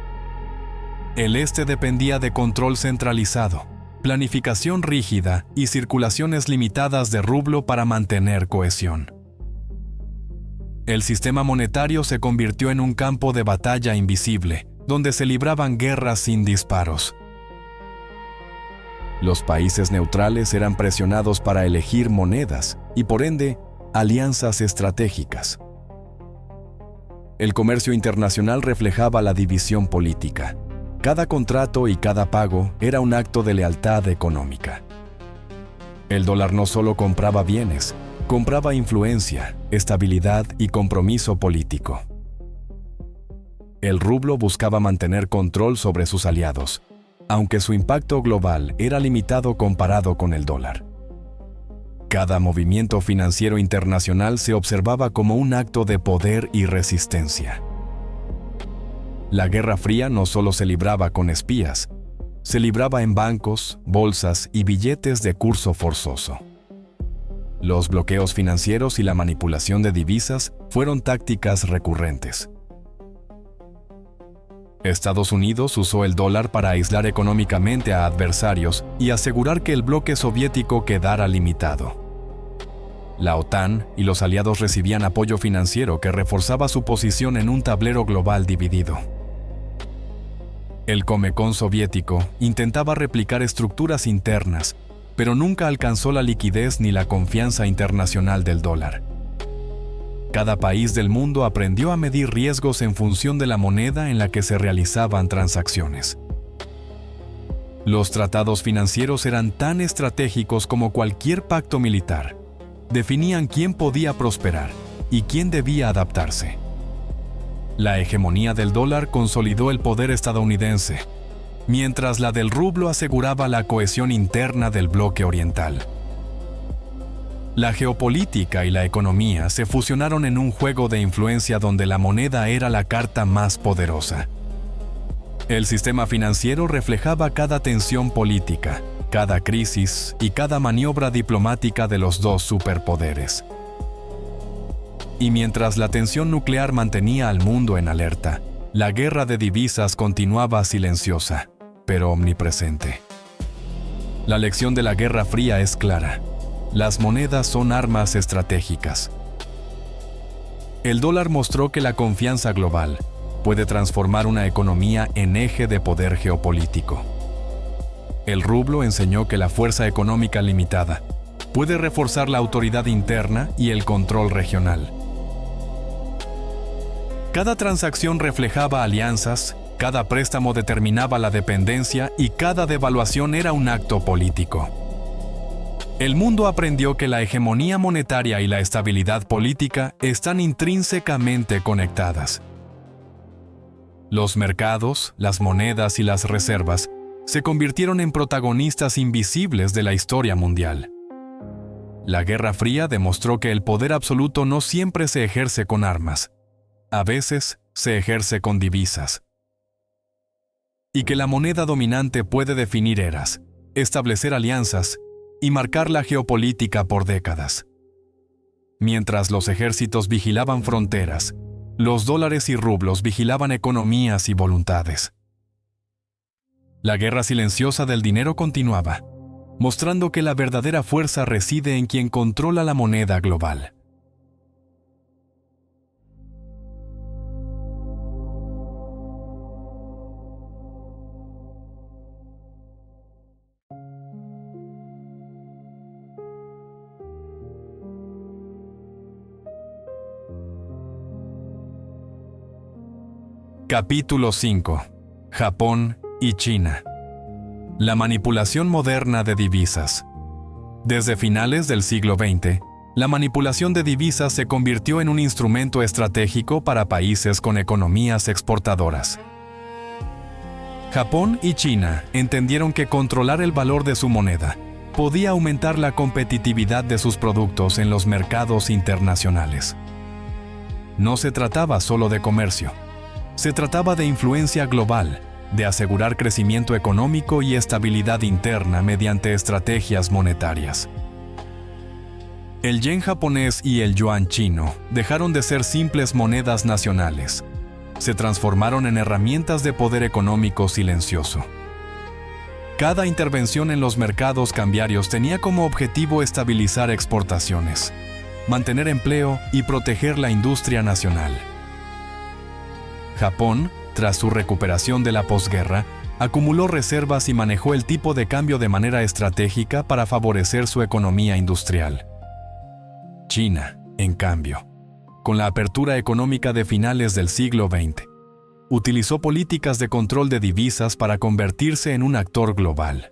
El Este dependía de control centralizado, planificación rígida y circulaciones limitadas de rublo para mantener cohesión. El sistema monetario se convirtió en un campo de batalla invisible, donde se libraban guerras sin disparos. Los países neutrales eran presionados para elegir monedas y, por ende, alianzas estratégicas. El comercio internacional reflejaba la división política. Cada contrato y cada pago era un acto de lealtad económica. El dólar no solo compraba bienes, compraba influencia, estabilidad y compromiso político. El rublo buscaba mantener control sobre sus aliados, aunque su impacto global era limitado comparado con el dólar. Cada movimiento financiero internacional se observaba como un acto de poder y resistencia. La Guerra Fría no solo se libraba con espías, se libraba en bancos, bolsas y billetes de curso forzoso. Los bloqueos financieros y la manipulación de divisas fueron tácticas recurrentes. Estados Unidos usó el dólar para aislar económicamente a adversarios y asegurar que el bloque soviético quedara limitado. La OTAN y los aliados recibían apoyo financiero que reforzaba su posición en un tablero global dividido. El Comecon soviético intentaba replicar estructuras internas, pero nunca alcanzó la liquidez ni la confianza internacional del dólar. Cada país del mundo aprendió a medir riesgos en función de la moneda en la que se realizaban transacciones. Los tratados financieros eran tan estratégicos como cualquier pacto militar. Definían quién podía prosperar y quién debía adaptarse. La hegemonía del dólar consolidó el poder estadounidense, mientras la del rublo aseguraba la cohesión interna del bloque oriental. La geopolítica y la economía se fusionaron en un juego de influencia donde la moneda era la carta más poderosa. El sistema financiero reflejaba cada tensión política, cada crisis y cada maniobra diplomática de los dos superpoderes. Y mientras la tensión nuclear mantenía al mundo en alerta, la guerra de divisas continuaba silenciosa, pero omnipresente. La lección de la Guerra Fría es clara. Las monedas son armas estratégicas. El dólar mostró que la confianza global puede transformar una economía en eje de poder geopolítico. El rublo enseñó que la fuerza económica limitada puede reforzar la autoridad interna y el control regional. Cada transacción reflejaba alianzas, cada préstamo determinaba la dependencia y cada devaluación era un acto político. El mundo aprendió que la hegemonía monetaria y la estabilidad política están intrínsecamente conectadas. Los mercados, las monedas y las reservas se convirtieron en protagonistas invisibles de la historia mundial. La Guerra Fría demostró que el poder absoluto no siempre se ejerce con armas. A veces se ejerce con divisas. Y que la moneda dominante puede definir eras, establecer alianzas y marcar la geopolítica por décadas. Mientras los ejércitos vigilaban fronteras, los dólares y rublos vigilaban economías y voluntades. La guerra silenciosa del dinero continuaba, mostrando que la verdadera fuerza reside en quien controla la moneda global. Capítulo 5. Japón y China. La manipulación moderna de divisas. Desde finales del siglo XX, la manipulación de divisas se convirtió en un instrumento estratégico para países con economías exportadoras. Japón y China entendieron que controlar el valor de su moneda podía aumentar la competitividad de sus productos en los mercados internacionales. No se trataba solo de comercio. Se trataba de influencia global, de asegurar crecimiento económico y estabilidad interna mediante estrategias monetarias. El yen japonés y el yuan chino dejaron de ser simples monedas nacionales. Se transformaron en herramientas de poder económico silencioso. Cada intervención en los mercados cambiarios tenía como objetivo estabilizar exportaciones, mantener empleo y proteger la industria nacional. Japón, tras su recuperación de la posguerra, acumuló reservas y manejó el tipo de cambio de manera estratégica para favorecer su economía industrial. China, en cambio, con la apertura económica de finales del siglo XX, utilizó políticas de control de divisas para convertirse en un actor global.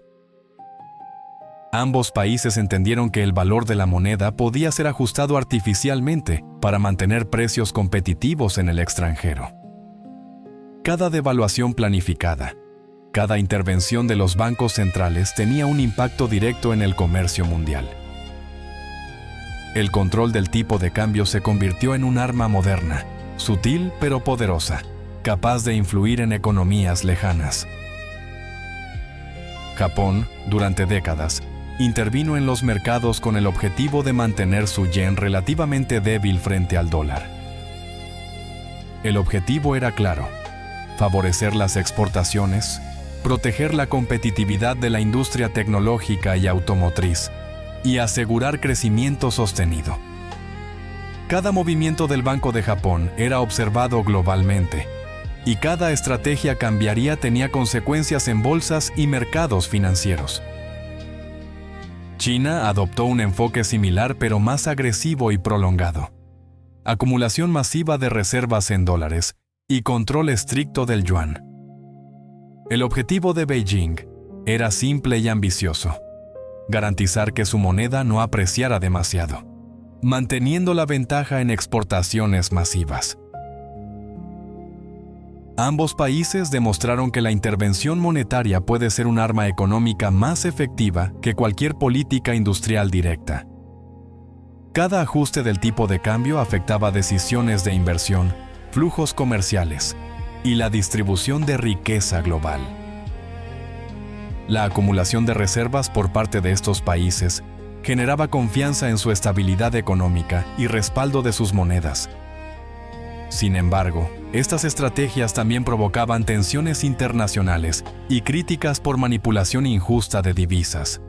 Ambos países entendieron que el valor de la moneda podía ser ajustado artificialmente para mantener precios competitivos en el extranjero. Cada devaluación planificada, cada intervención de los bancos centrales tenía un impacto directo en el comercio mundial. El control del tipo de cambio se convirtió en un arma moderna, sutil pero poderosa, capaz de influir en economías lejanas. Japón, durante décadas, intervino en los mercados con el objetivo de mantener su yen relativamente débil frente al dólar. El objetivo era claro: favorecer las exportaciones, proteger la competitividad de la industria tecnológica y automotriz, y asegurar crecimiento sostenido. Cada movimiento del Banco de Japón era observado globalmente, y cada estrategia cambiaria tenía consecuencias en bolsas y mercados financieros. China adoptó un enfoque similar pero más agresivo y prolongado. Acumulación masiva de reservas en dólares y control estricto del yuan. El objetivo de Beijing era simple y ambicioso: garantizar que su moneda no apreciara demasiado, manteniendo la ventaja en exportaciones masivas. Ambos países demostraron que la intervención monetaria puede ser un arma económica más efectiva que cualquier política industrial directa. Cada ajuste del tipo de cambio afectaba decisiones de inversión, flujos comerciales y la distribución de riqueza global. La acumulación de reservas por parte de estos países generaba confianza en su estabilidad económica y respaldo de sus monedas. Sin embargo, estas estrategias también provocaban tensiones internacionales y críticas por manipulación injusta de divisas.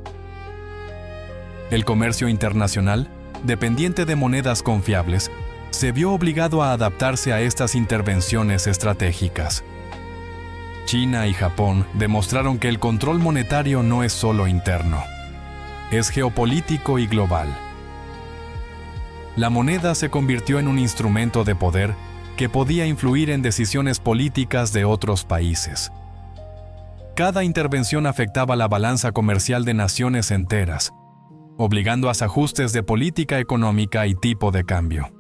El comercio internacional, dependiente de monedas confiables, se vio obligado a adaptarse a estas intervenciones estratégicas. China y Japón demostraron que el control monetario no es solo interno, es geopolítico y global. La moneda se convirtió en un instrumento de poder que podía influir en decisiones políticas de otros países. Cada intervención afectaba la balanza comercial de naciones enteras, obligando a ajustes de política económica y tipo de cambio.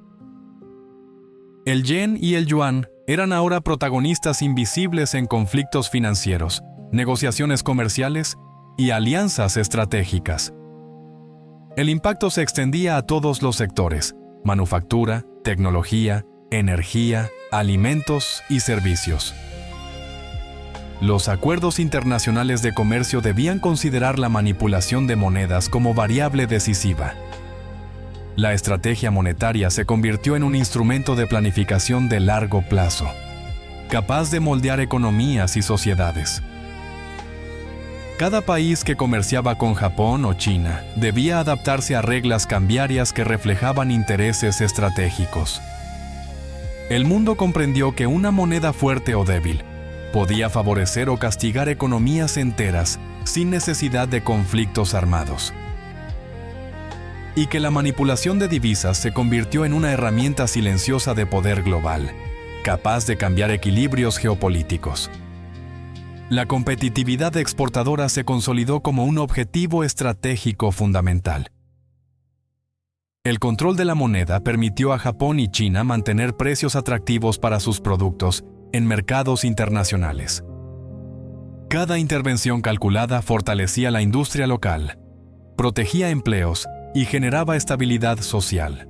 El yen y el yuan eran ahora protagonistas invisibles en conflictos financieros, negociaciones comerciales y alianzas estratégicas. El impacto se extendía a todos los sectores: manufactura, tecnología, energía, alimentos y servicios. Los acuerdos internacionales de comercio debían considerar la manipulación de monedas como variable decisiva. La estrategia monetaria se convirtió en un instrumento de planificación de largo plazo, capaz de moldear economías y sociedades. Cada país que comerciaba con Japón o China debía adaptarse a reglas cambiarias que reflejaban intereses estratégicos. El mundo comprendió que una moneda fuerte o débil podía favorecer o castigar economías enteras sin necesidad de conflictos armados. Y que la manipulación de divisas se convirtió en una herramienta silenciosa de poder global, capaz de cambiar equilibrios geopolíticos. La competitividad exportadora se consolidó como un objetivo estratégico fundamental. El control de la moneda permitió a Japón y China mantener precios atractivos para sus productos en mercados internacionales. Cada intervención calculada fortalecía la industria local, protegía empleos y generaba estabilidad social.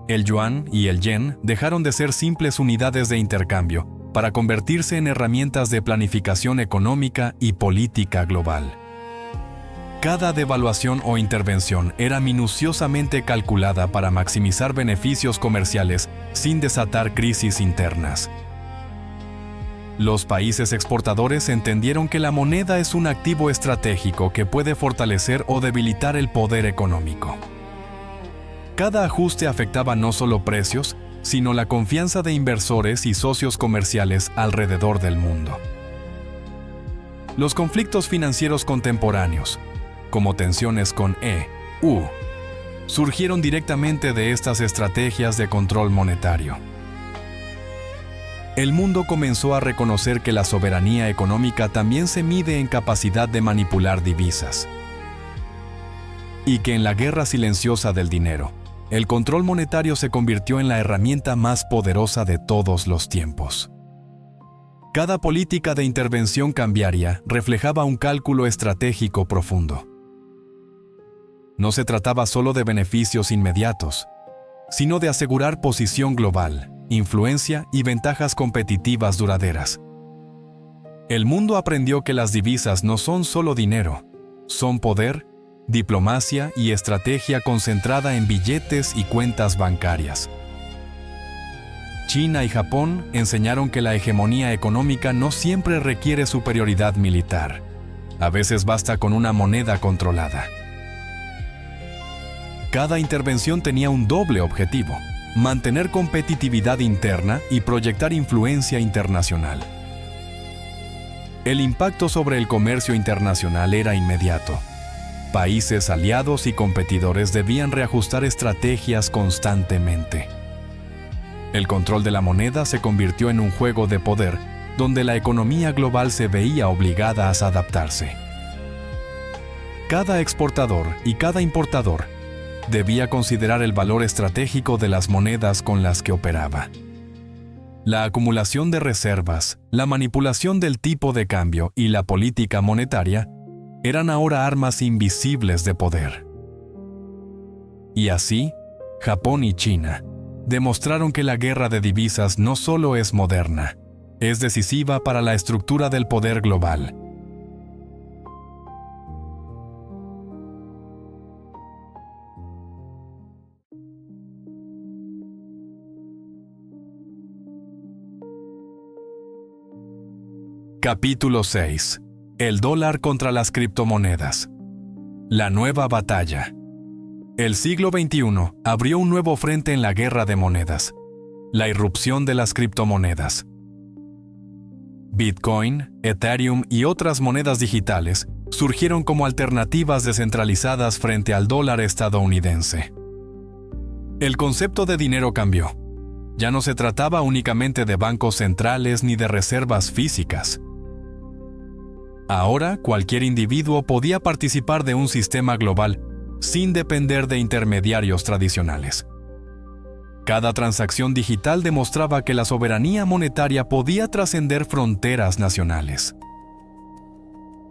El yuan y el yen dejaron de ser simples unidades de intercambio para convertirse en herramientas de planificación económica y política global. Cada devaluación o intervención era minuciosamente calculada para maximizar beneficios comerciales sin desatar crisis internas. Los países exportadores entendieron que la moneda es un activo estratégico que puede fortalecer o debilitar el poder económico. Cada ajuste afectaba no solo precios, sino la confianza de inversores y socios comerciales alrededor del mundo. Los conflictos financieros contemporáneos, como tensiones con EU, surgieron directamente de estas estrategias de control monetario. El mundo comenzó a reconocer que la soberanía económica también se mide en capacidad de manipular divisas. Y que en la guerra silenciosa del dinero, el control monetario se convirtió en la herramienta más poderosa de todos los tiempos. Cada política de intervención cambiaria reflejaba un cálculo estratégico profundo. No se trataba solo de beneficios inmediatos, sino de asegurar posición global, influencia y ventajas competitivas duraderas. El mundo aprendió que las divisas no son solo dinero, son poder, diplomacia y estrategia concentrada en billetes y cuentas bancarias. China y Japón enseñaron que la hegemonía económica no siempre requiere superioridad militar. A veces basta con una moneda controlada. Cada intervención tenía un doble objetivo: mantener competitividad interna y proyectar influencia internacional. El impacto sobre el comercio internacional era inmediato. Países aliados y competidores debían reajustar estrategias constantemente. El control de la moneda se convirtió en un juego de poder donde la economía global se veía obligada a adaptarse. Cada exportador y cada importador debía considerar el valor estratégico de las monedas con las que operaba. La acumulación de reservas, la manipulación del tipo de cambio y la política monetaria eran ahora armas invisibles de poder. Y así, Japón y China demostraron que la guerra de divisas no solo es moderna, es decisiva para la estructura del poder global. Capítulo 6. El dólar contra las criptomonedas. La nueva batalla. El siglo XXI abrió un nuevo frente en la guerra de monedas: la irrupción de las criptomonedas. Bitcoin, Ethereum y otras monedas digitales surgieron como alternativas descentralizadas frente al dólar estadounidense. El concepto de dinero cambió. Ya no se trataba únicamente de bancos centrales ni de reservas físicas. Ahora, cualquier individuo podía participar de un sistema global sin depender de intermediarios tradicionales. Cada transacción digital demostraba que la soberanía monetaria podía trascender fronteras nacionales.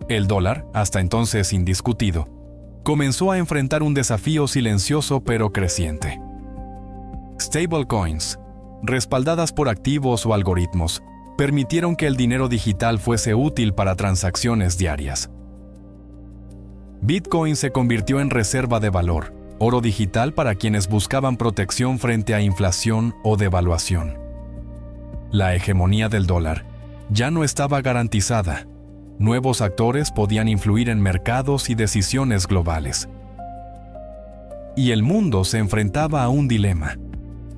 El dólar, hasta entonces indiscutido, comenzó a enfrentar un desafío silencioso pero creciente. Stablecoins, respaldadas por activos o algoritmos, permitieron que el dinero digital fuese útil para transacciones diarias. Bitcoin se convirtió en reserva de valor, oro digital para quienes buscaban protección frente a inflación o devaluación. La hegemonía del dólar ya no estaba garantizada. Nuevos actores podían influir en mercados y decisiones globales. Y el mundo se enfrentaba a un dilema: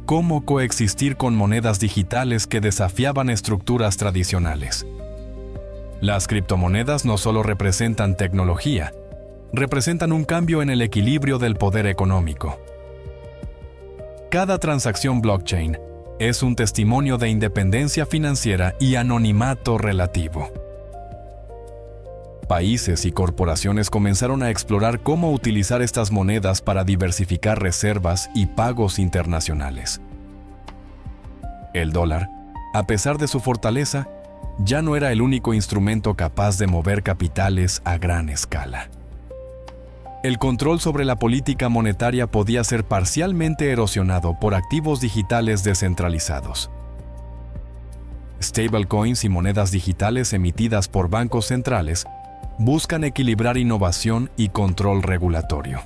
¿cómo coexistir con monedas digitales que desafiaban estructuras tradicionales? Las criptomonedas no solo representan tecnología, representan un cambio en el equilibrio del poder económico. Cada transacción blockchain es un testimonio de independencia financiera y anonimato relativo. Países y corporaciones comenzaron a explorar cómo utilizar estas monedas para diversificar reservas y pagos internacionales. El dólar, a pesar de su fortaleza, ya no era el único instrumento capaz de mover capitales a gran escala. El control sobre la política monetaria podía ser parcialmente erosionado por activos digitales descentralizados. Stablecoins y monedas digitales emitidas por bancos centrales buscan equilibrar innovación y control regulatorio.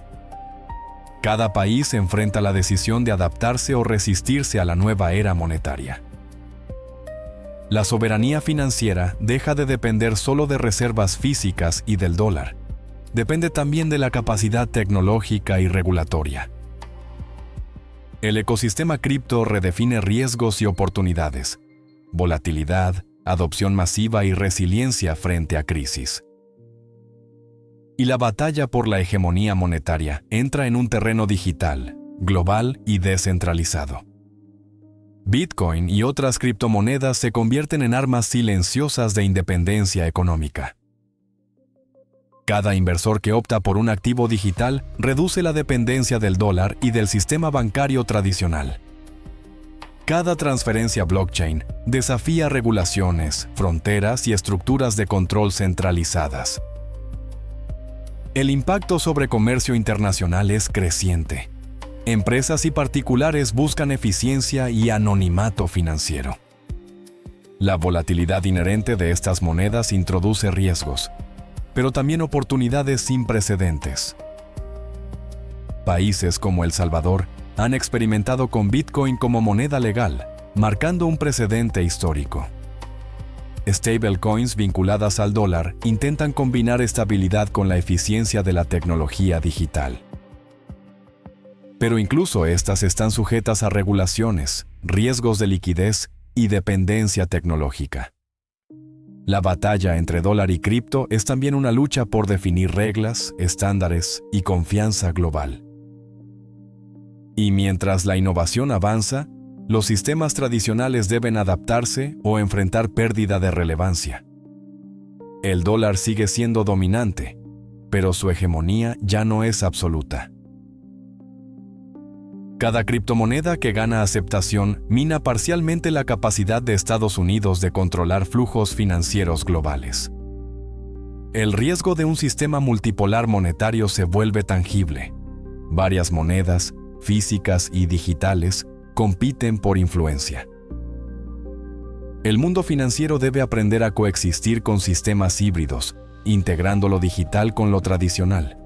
Cada país enfrenta la decisión de adaptarse o resistirse a la nueva era monetaria. La soberanía financiera deja de depender solo de reservas físicas y del dólar. Depende también de la capacidad tecnológica y regulatoria. El ecosistema cripto redefine riesgos y oportunidades, volatilidad, adopción masiva y resiliencia frente a crisis. Y la batalla por la hegemonía monetaria entra en un terreno digital, global y descentralizado. Bitcoin y otras criptomonedas se convierten en armas silenciosas de independencia económica. Cada inversor que opta por un activo digital reduce la dependencia del dólar y del sistema bancario tradicional. Cada transferencia blockchain desafía regulaciones, fronteras y estructuras de control centralizadas. El impacto sobre comercio internacional es creciente. Empresas y particulares buscan eficiencia y anonimato financiero. La volatilidad inherente de estas monedas introduce riesgos, pero también oportunidades sin precedentes. Países como El Salvador han experimentado con Bitcoin como moneda legal, marcando un precedente histórico. Stablecoins vinculadas al dólar intentan combinar estabilidad con la eficiencia de la tecnología digital. Pero incluso estas están sujetas a regulaciones, riesgos de liquidez y dependencia tecnológica. La batalla entre dólar y cripto es también una lucha por definir reglas, estándares y confianza global. Y mientras la innovación avanza, los sistemas tradicionales deben adaptarse o enfrentar pérdida de relevancia. El dólar sigue siendo dominante, pero su hegemonía ya no es absoluta. Cada criptomoneda que gana aceptación mina parcialmente la capacidad de Estados Unidos de controlar flujos financieros globales. El riesgo de un sistema multipolar monetario se vuelve tangible. Varias monedas, físicas y digitales, compiten por influencia. El mundo financiero debe aprender a coexistir con sistemas híbridos, integrando lo digital con lo tradicional.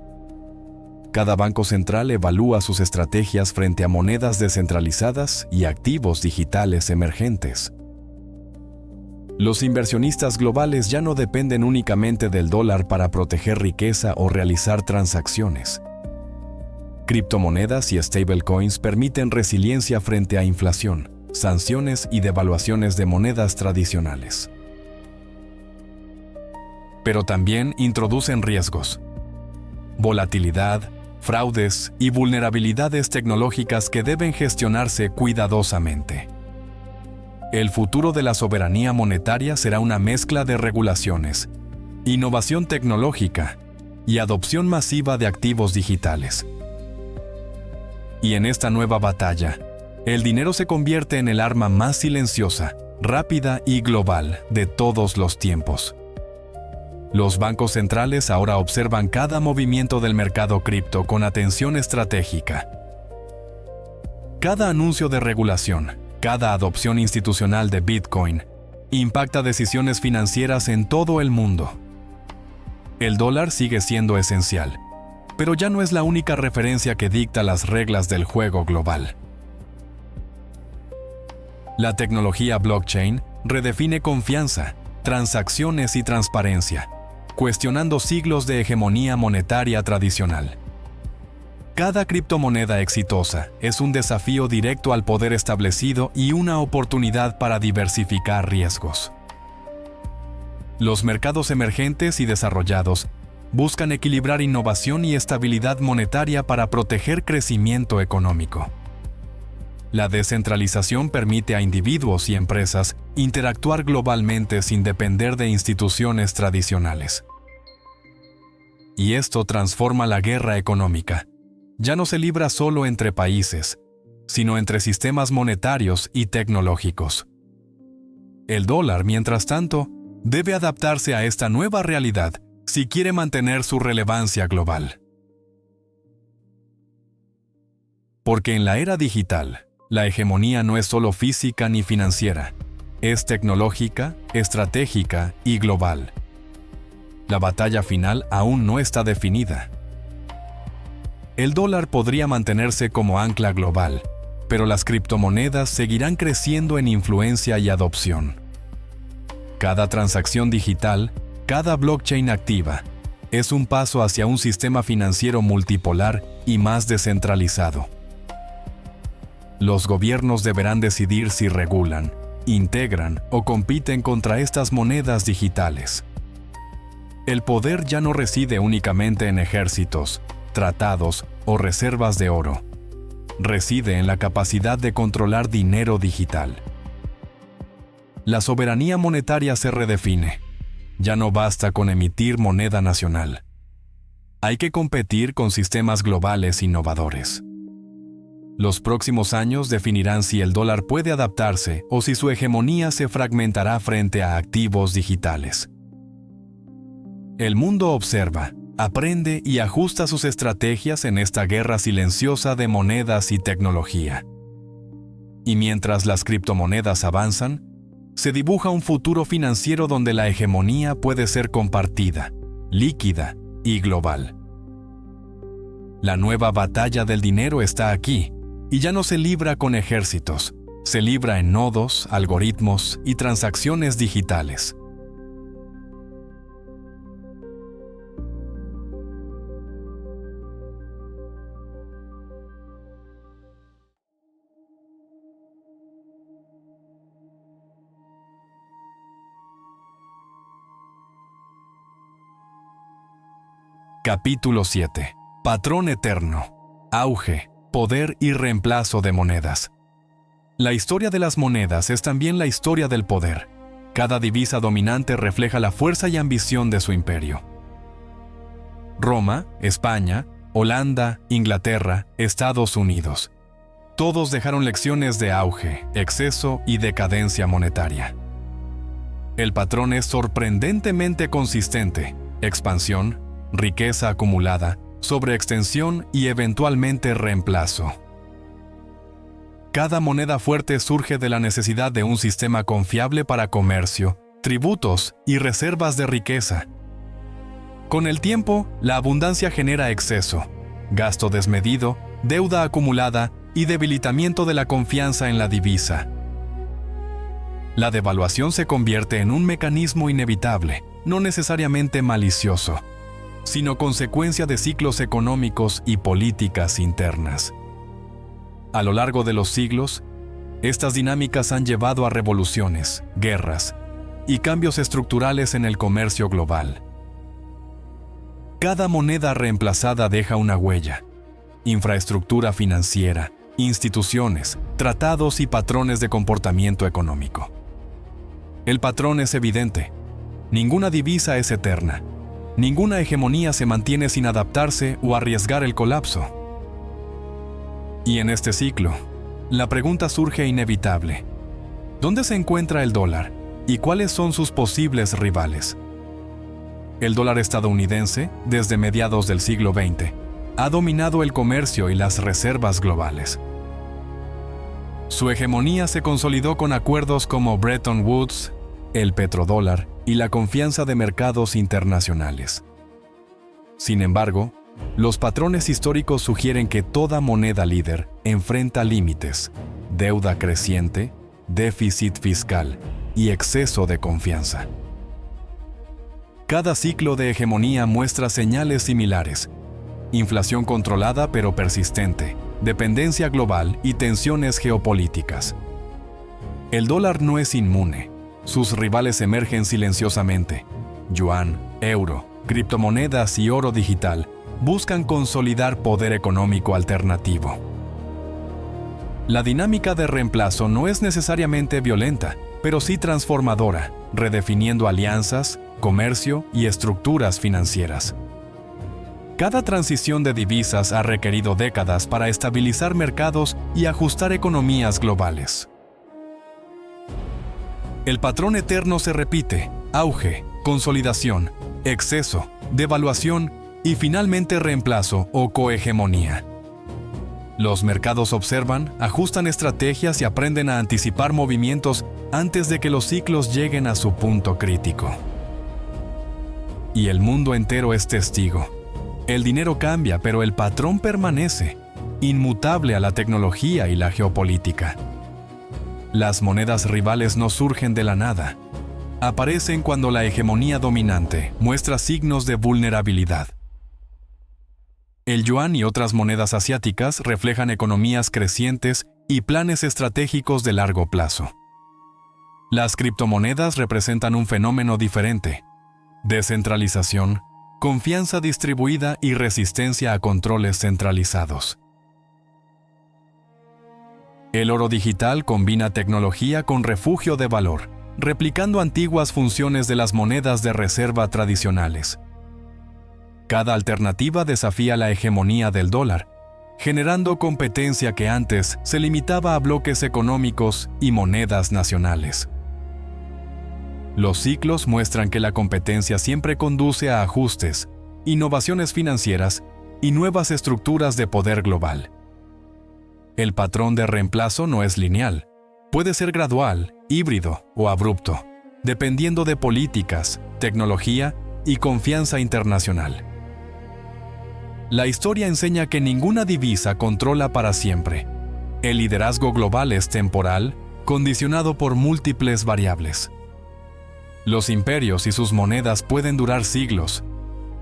Cada banco central evalúa sus estrategias frente a monedas descentralizadas y activos digitales emergentes. Los inversionistas globales ya no dependen únicamente del dólar para proteger riqueza o realizar transacciones. Criptomonedas y stablecoins permiten resiliencia frente a inflación, sanciones y devaluaciones de monedas tradicionales. Pero también introducen riesgos, volatilidad, fraudes y vulnerabilidades tecnológicas que deben gestionarse cuidadosamente. El futuro de la soberanía monetaria será una mezcla de regulaciones, innovación tecnológica y adopción masiva de activos digitales. Y en esta nueva batalla, el dinero se convierte en el arma más silenciosa, rápida y global de todos los tiempos. Los bancos centrales ahora observan cada movimiento del mercado cripto con atención estratégica. Cada anuncio de regulación, cada adopción institucional de Bitcoin, impacta decisiones financieras en todo el mundo. El dólar sigue siendo esencial, pero ya no es la única referencia que dicta las reglas del juego global. La tecnología blockchain redefine confianza, transacciones y transparencia, cuestionando siglos de hegemonía monetaria tradicional. Cada criptomoneda exitosa es un desafío directo al poder establecido y una oportunidad para diversificar riesgos. Los mercados emergentes y desarrollados buscan equilibrar innovación y estabilidad monetaria para proteger crecimiento económico. La descentralización permite a individuos y empresas interactuar globalmente sin depender de instituciones tradicionales. Y esto transforma la guerra económica. Ya no se libra solo entre países, sino entre sistemas monetarios y tecnológicos. El dólar, mientras tanto, debe adaptarse a esta nueva realidad si quiere mantener su relevancia global. Porque en la era digital, la hegemonía no es solo física ni financiera, es tecnológica, estratégica y global. La batalla final aún no está definida. El dólar podría mantenerse como ancla global, pero las criptomonedas seguirán creciendo en influencia y adopción. Cada transacción digital, cada blockchain activa, es un paso hacia un sistema financiero multipolar y más descentralizado. Los gobiernos deberán decidir si regulan, integran o compiten contra estas monedas digitales. El poder ya no reside únicamente en ejércitos, tratados o reservas de oro. Reside en la capacidad de controlar dinero digital. La soberanía monetaria se redefine. Ya no basta con emitir moneda nacional. Hay que competir con sistemas globales innovadores. Los próximos años definirán si el dólar puede adaptarse o si su hegemonía se fragmentará frente a activos digitales. El mundo observa, aprende y ajusta sus estrategias en esta guerra silenciosa de monedas y tecnología. Y mientras las criptomonedas avanzan, se dibuja un futuro financiero donde la hegemonía puede ser compartida, líquida y global. La nueva batalla del dinero está aquí, y ya no se libra con ejércitos, se libra en nodos, algoritmos y transacciones digitales. Capítulo 7. Patrón eterno. Auge, poder y reemplazo de monedas. La historia de las monedas es también la historia del poder. Cada divisa dominante refleja la fuerza y ambición de su imperio. Roma, España, Holanda, Inglaterra, Estados Unidos. Todos dejaron lecciones de auge, exceso y decadencia monetaria. El patrón es sorprendentemente consistente: expansión, riqueza acumulada, sobreextensión y eventualmente reemplazo. Cada moneda fuerte surge de la necesidad de un sistema confiable para comercio, tributos y reservas de riqueza. Con el tiempo, la abundancia genera exceso, gasto desmedido, deuda acumulada y debilitamiento de la confianza en la divisa. La devaluación se convierte en un mecanismo inevitable, no necesariamente malicioso, sino consecuencia de ciclos económicos y políticas internas. A lo largo de los siglos, estas dinámicas han llevado a revoluciones, guerras y cambios estructurales en el comercio global. Cada moneda reemplazada deja una huella: infraestructura financiera, instituciones, tratados y patrones de comportamiento económico. El patrón es evidente: Ninguna divisa es eterna. Ninguna hegemonía se mantiene sin adaptarse o arriesgar el colapso. Y en este ciclo, la pregunta surge inevitable. ¿Dónde se encuentra el dólar y cuáles son sus posibles rivales? El dólar estadounidense, desde mediados del siglo XX, ha dominado el comercio y las reservas globales. Su hegemonía se consolidó con acuerdos como Bretton Woods, el petrodólar y la confianza de mercados internacionales. Sin embargo, los patrones históricos sugieren que toda moneda líder enfrenta límites, deuda creciente, déficit fiscal y exceso de confianza. Cada ciclo de hegemonía muestra señales similares: inflación controlada pero persistente, dependencia global y tensiones geopolíticas. El dólar no es inmune. Sus rivales emergen silenciosamente. Yuan, euro, criptomonedas y oro digital buscan consolidar poder económico alternativo. La dinámica de reemplazo no es necesariamente violenta, pero sí transformadora, redefiniendo alianzas, comercio y estructuras financieras. Cada transición de divisas ha requerido décadas para estabilizar mercados y ajustar economías globales. El patrón eterno se repite: auge, consolidación, exceso, devaluación y finalmente reemplazo o cohegemonía. Los mercados observan, ajustan estrategias y aprenden a anticipar movimientos antes de que los ciclos lleguen a su punto crítico. Y el mundo entero es testigo. El dinero cambia, pero el patrón permanece, inmutable a la tecnología y la geopolítica. Las monedas rivales no surgen de la nada. Aparecen cuando la hegemonía dominante muestra signos de vulnerabilidad. El yuan y otras monedas asiáticas reflejan economías crecientes y planes estratégicos de largo plazo. Las criptomonedas representan un fenómeno diferente: descentralización, confianza distribuida y resistencia a controles centralizados. El oro digital combina tecnología con refugio de valor, replicando antiguas funciones de las monedas de reserva tradicionales. Cada alternativa desafía la hegemonía del dólar, generando competencia que antes se limitaba a bloques económicos y monedas nacionales. Los ciclos muestran que la competencia siempre conduce a ajustes, innovaciones financieras y nuevas estructuras de poder global. El patrón de reemplazo no es lineal. Puede ser gradual, híbrido o abrupto, dependiendo de políticas, tecnología y confianza internacional. La historia enseña que ninguna divisa controla para siempre. El liderazgo global es temporal, condicionado por múltiples variables. Los imperios y sus monedas pueden durar siglos,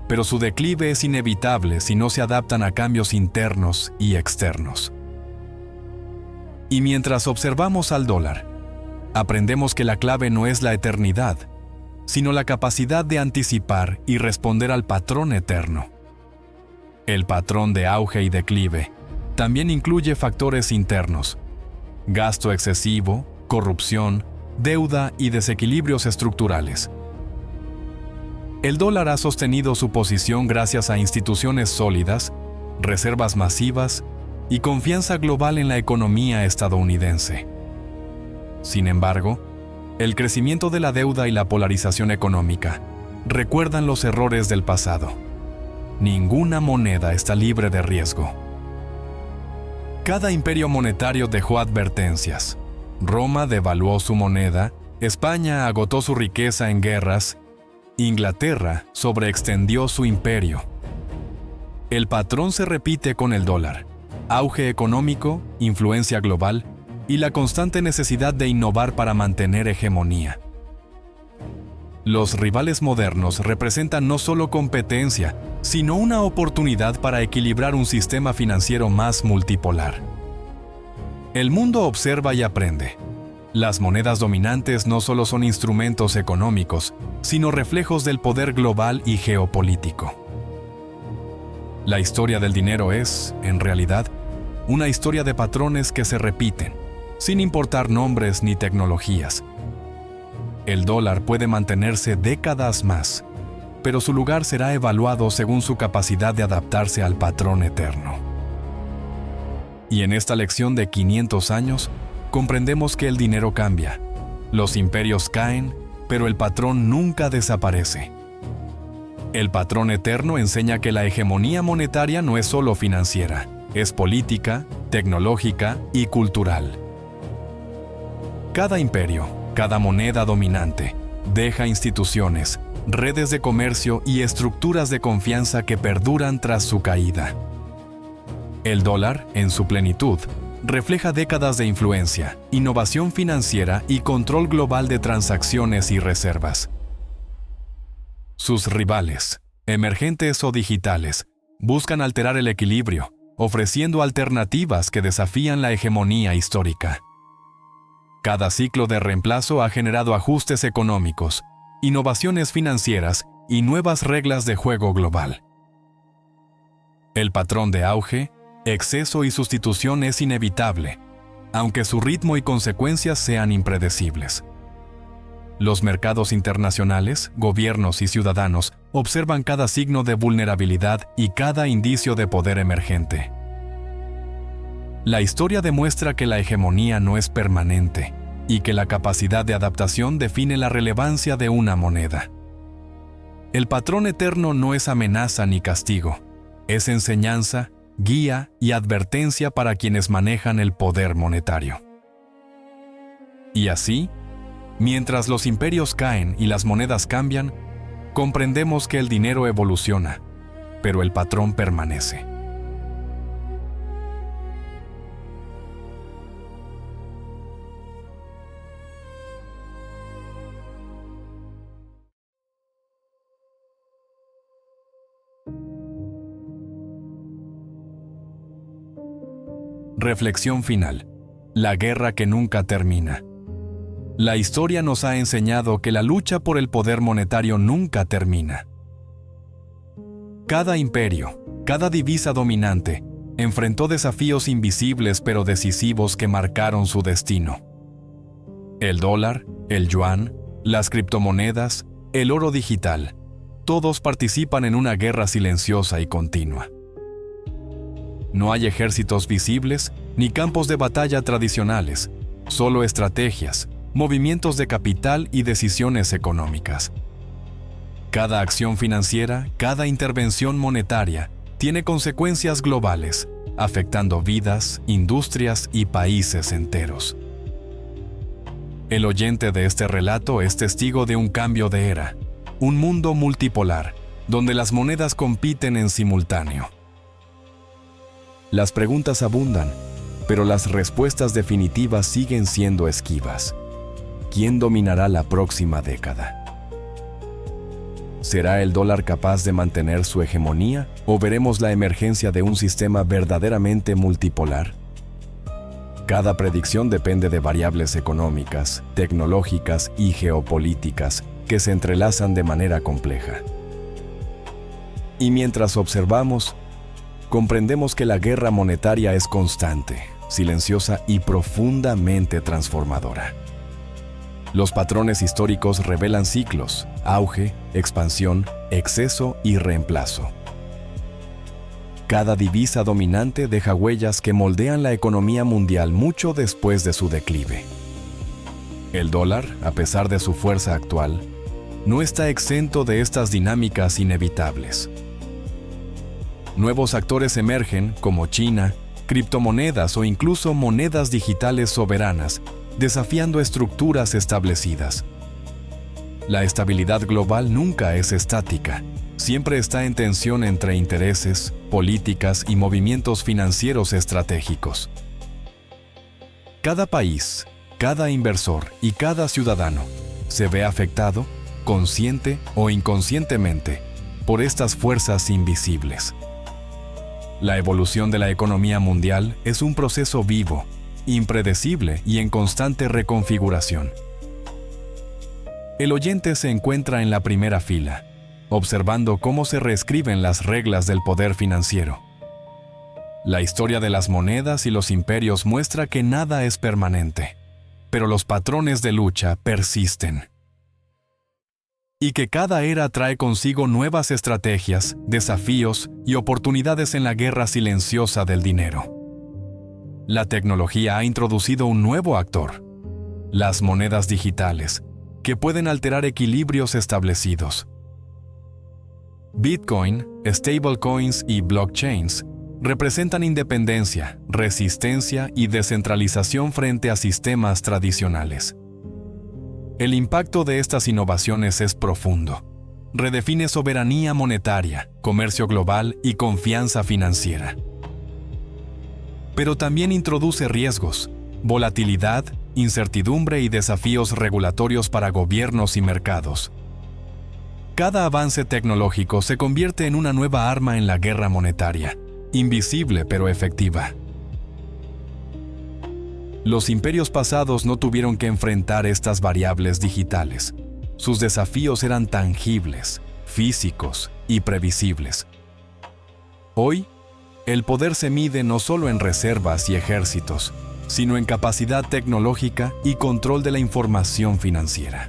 pero su declive es inevitable si no se adaptan a cambios internos y externos. Y mientras observamos al dólar, aprendemos que la clave no es la eternidad, sino la capacidad de anticipar y responder al patrón eterno. El patrón de auge y declive también incluye factores internos: gasto excesivo, corrupción, deuda y desequilibrios estructurales. El dólar ha sostenido su posición gracias a instituciones sólidas, reservas masivas y confianza global en la economía estadounidense. Sin embargo, el crecimiento de la deuda y la polarización económica recuerdan los errores del pasado. Ninguna moneda está libre de riesgo. Cada imperio monetario dejó advertencias. Roma devaluó su moneda, España agotó su riqueza en guerras, Inglaterra sobreextendió su imperio. El patrón se repite con el dólar: auge económico, influencia global y la constante necesidad de innovar para mantener hegemonía. Los rivales modernos representan no solo competencia, sino una oportunidad para equilibrar un sistema financiero más multipolar. El mundo observa y aprende. Las monedas dominantes no solo son instrumentos económicos, sino reflejos del poder global y geopolítico. La historia del dinero es, en realidad, una historia de patrones que se repiten, sin importar nombres ni tecnologías. El dólar puede mantenerse décadas más, pero su lugar será evaluado según su capacidad de adaptarse al patrón eterno. Y en esta lección de 500 años, comprendemos que el dinero cambia. Los imperios caen, pero el patrón nunca desaparece. El patrón eterno enseña que la hegemonía monetaria no es solo financiera, es política, tecnológica y cultural. Cada imperio, cada moneda dominante, deja instituciones, redes de comercio y estructuras de confianza que perduran tras su caída. El dólar, en su plenitud, refleja décadas de influencia, innovación financiera y control global de transacciones y reservas. Sus rivales, emergentes o digitales, buscan alterar el equilibrio, ofreciendo alternativas que desafían la hegemonía histórica. Cada ciclo de reemplazo ha generado ajustes económicos, innovaciones financieras y nuevas reglas de juego global. El patrón de auge, exceso y sustitución es inevitable, aunque su ritmo y consecuencias sean impredecibles. Los mercados internacionales, gobiernos y ciudadanos observan cada signo de vulnerabilidad y cada indicio de poder emergente. La historia demuestra que la hegemonía no es permanente y que la capacidad de adaptación define la relevancia de una moneda. El patrón eterno no es amenaza ni castigo, es enseñanza, guía y advertencia para quienes manejan el poder monetario. Y así, mientras los imperios caen y las monedas cambian, comprendemos que el dinero evoluciona, pero el patrón permanece. Reflexión final. La guerra que nunca termina. La historia nos ha enseñado que la lucha por el poder monetario nunca termina. Cada imperio, cada divisa dominante, enfrentó desafíos invisibles pero decisivos que marcaron su destino. El dólar, el yuan, las criptomonedas, el oro digital, todos participan en una guerra silenciosa y continua. No hay ejércitos visibles ni campos de batalla tradicionales, solo estrategias, movimientos de capital y decisiones económicas. Cada acción financiera, cada intervención monetaria, tiene consecuencias globales, afectando vidas, industrias y países enteros. El oyente de este relato es testigo de un cambio de era, un mundo multipolar, donde las monedas compiten en simultáneo. Las preguntas abundan, pero las respuestas definitivas siguen siendo esquivas. ¿Quién dominará la próxima década? ¿Será el dólar capaz de mantener su hegemonía o veremos la emergencia de un sistema verdaderamente multipolar? Cada predicción depende de variables económicas, tecnológicas y geopolíticas que se entrelazan de manera compleja. Y mientras observamos, comprendemos que la guerra monetaria es constante, silenciosa y profundamente transformadora. Los patrones históricos revelan ciclos, auge, expansión, exceso y reemplazo. Cada divisa dominante deja huellas que moldean la economía mundial mucho después de su declive. El dólar, a pesar de su fuerza actual, no está exento de estas dinámicas inevitables. Nuevos actores emergen, como China, criptomonedas o incluso monedas digitales soberanas, desafiando estructuras establecidas. La estabilidad global nunca es estática, siempre está en tensión entre intereses, políticas y movimientos financieros estratégicos. Cada país, cada inversor y cada ciudadano se ve afectado, consciente o inconscientemente, por estas fuerzas invisibles. La evolución de la economía mundial es un proceso vivo, impredecible y en constante reconfiguración. El oyente se encuentra en la primera fila, observando cómo se reescriben las reglas del poder financiero. La historia de las monedas y los imperios muestra que nada es permanente, pero los patrones de lucha persisten. y que cada era trae consigo nuevas estrategias, desafíos y oportunidades en la guerra silenciosa del dinero. La tecnología ha introducido un nuevo actor: las monedas digitales, que pueden alterar equilibrios establecidos. Bitcoin, stablecoins y blockchains representan independencia, resistencia y descentralización frente a sistemas tradicionales. El impacto de estas innovaciones es profundo. Redefine soberanía monetaria, comercio global y confianza financiera. Pero también introduce riesgos, volatilidad, incertidumbre y desafíos regulatorios para gobiernos y mercados. Cada avance tecnológico se convierte en una nueva arma en la guerra monetaria, invisible pero efectiva. Los imperios pasados no tuvieron que enfrentar estas variables digitales. Sus desafíos eran tangibles, físicos y previsibles. Hoy, el poder se mide no solo en reservas y ejércitos, sino en capacidad tecnológica y control de la información financiera.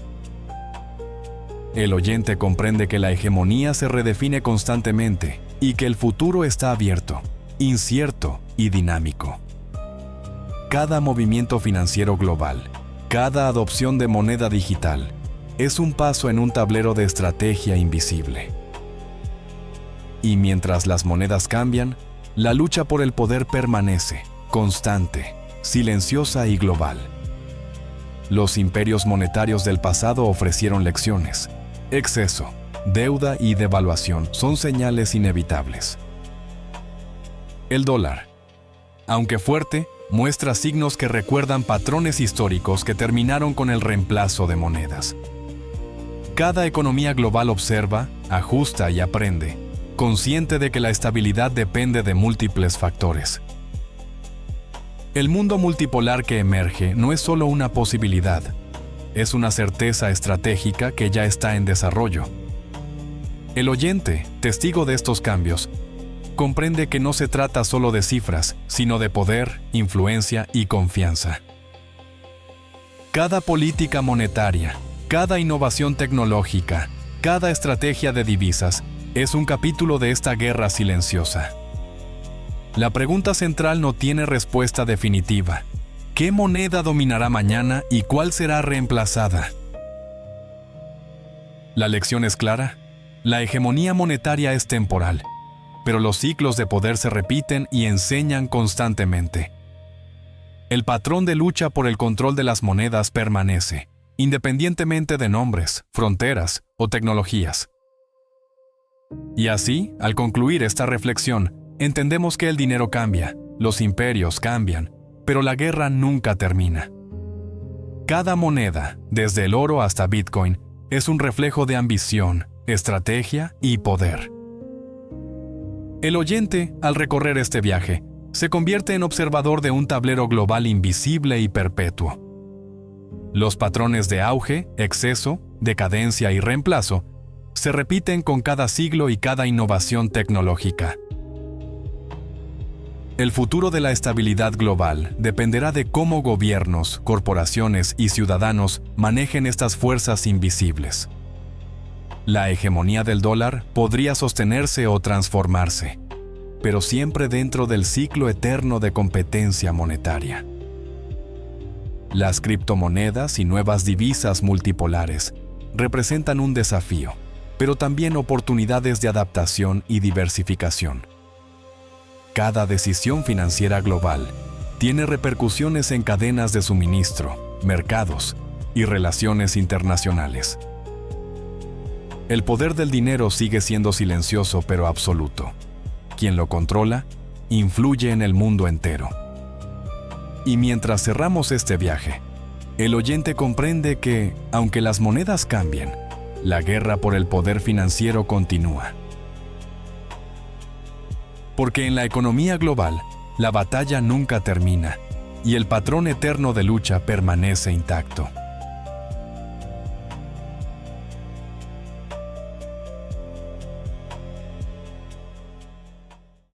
El oyente comprende que la hegemonía se redefine constantemente y que el futuro está abierto, incierto y dinámico. Cada movimiento financiero global, cada adopción de moneda digital, es un paso en un tablero de estrategia invisible. Y mientras las monedas cambian, la lucha por el poder permanece, constante, silenciosa y global. Los imperios monetarios del pasado ofrecieron lecciones. Exceso, deuda y devaluación son señales inevitables. El dólar, aunque fuerte, muestra signos que recuerdan patrones históricos que terminaron con el reemplazo de monedas. Cada economía global observa, ajusta y aprende, consciente de que la estabilidad depende de múltiples factores. El mundo multipolar que emerge no es solo una posibilidad, es una certeza estratégica que ya está en desarrollo. El oyente, testigo de estos cambios, comprende que no se trata solo de cifras, sino de poder, influencia y confianza. Cada política monetaria, cada innovación tecnológica, cada estrategia de divisas es un capítulo de esta guerra silenciosa. La pregunta central no tiene respuesta definitiva. ¿Qué moneda dominará mañana y cuál será reemplazada? La lección es clara. La hegemonía monetaria es temporal, pero los ciclos de poder se repiten y enseñan constantemente. El patrón de lucha por el control de las monedas permanece, independientemente de nombres, fronteras o tecnologías. Y así, al concluir esta reflexión, entendemos que el dinero cambia, los imperios cambian, pero la guerra nunca termina. Cada moneda, desde el oro hasta Bitcoin, es un reflejo de ambición, estrategia y poder. El oyente, al recorrer este viaje, se convierte en observador de un tablero global invisible y perpetuo. Los patrones de auge, exceso, decadencia y reemplazo se repiten con cada siglo y cada innovación tecnológica. El futuro de la estabilidad global dependerá de cómo gobiernos, corporaciones y ciudadanos manejen estas fuerzas invisibles. La hegemonía del dólar podría sostenerse o transformarse, pero siempre dentro del ciclo eterno de competencia monetaria. Las criptomonedas y nuevas divisas multipolares representan un desafío, pero también oportunidades de adaptación y diversificación. Cada decisión financiera global tiene repercusiones en cadenas de suministro, mercados y relaciones internacionales. El poder del dinero sigue siendo silencioso pero absoluto. Quien lo controla, influye en el mundo entero. Y mientras cerramos este viaje, el oyente comprende que, aunque las monedas cambien, la guerra por el poder financiero continúa. Porque en la economía global, la batalla nunca termina y el patrón eterno de lucha permanece intacto.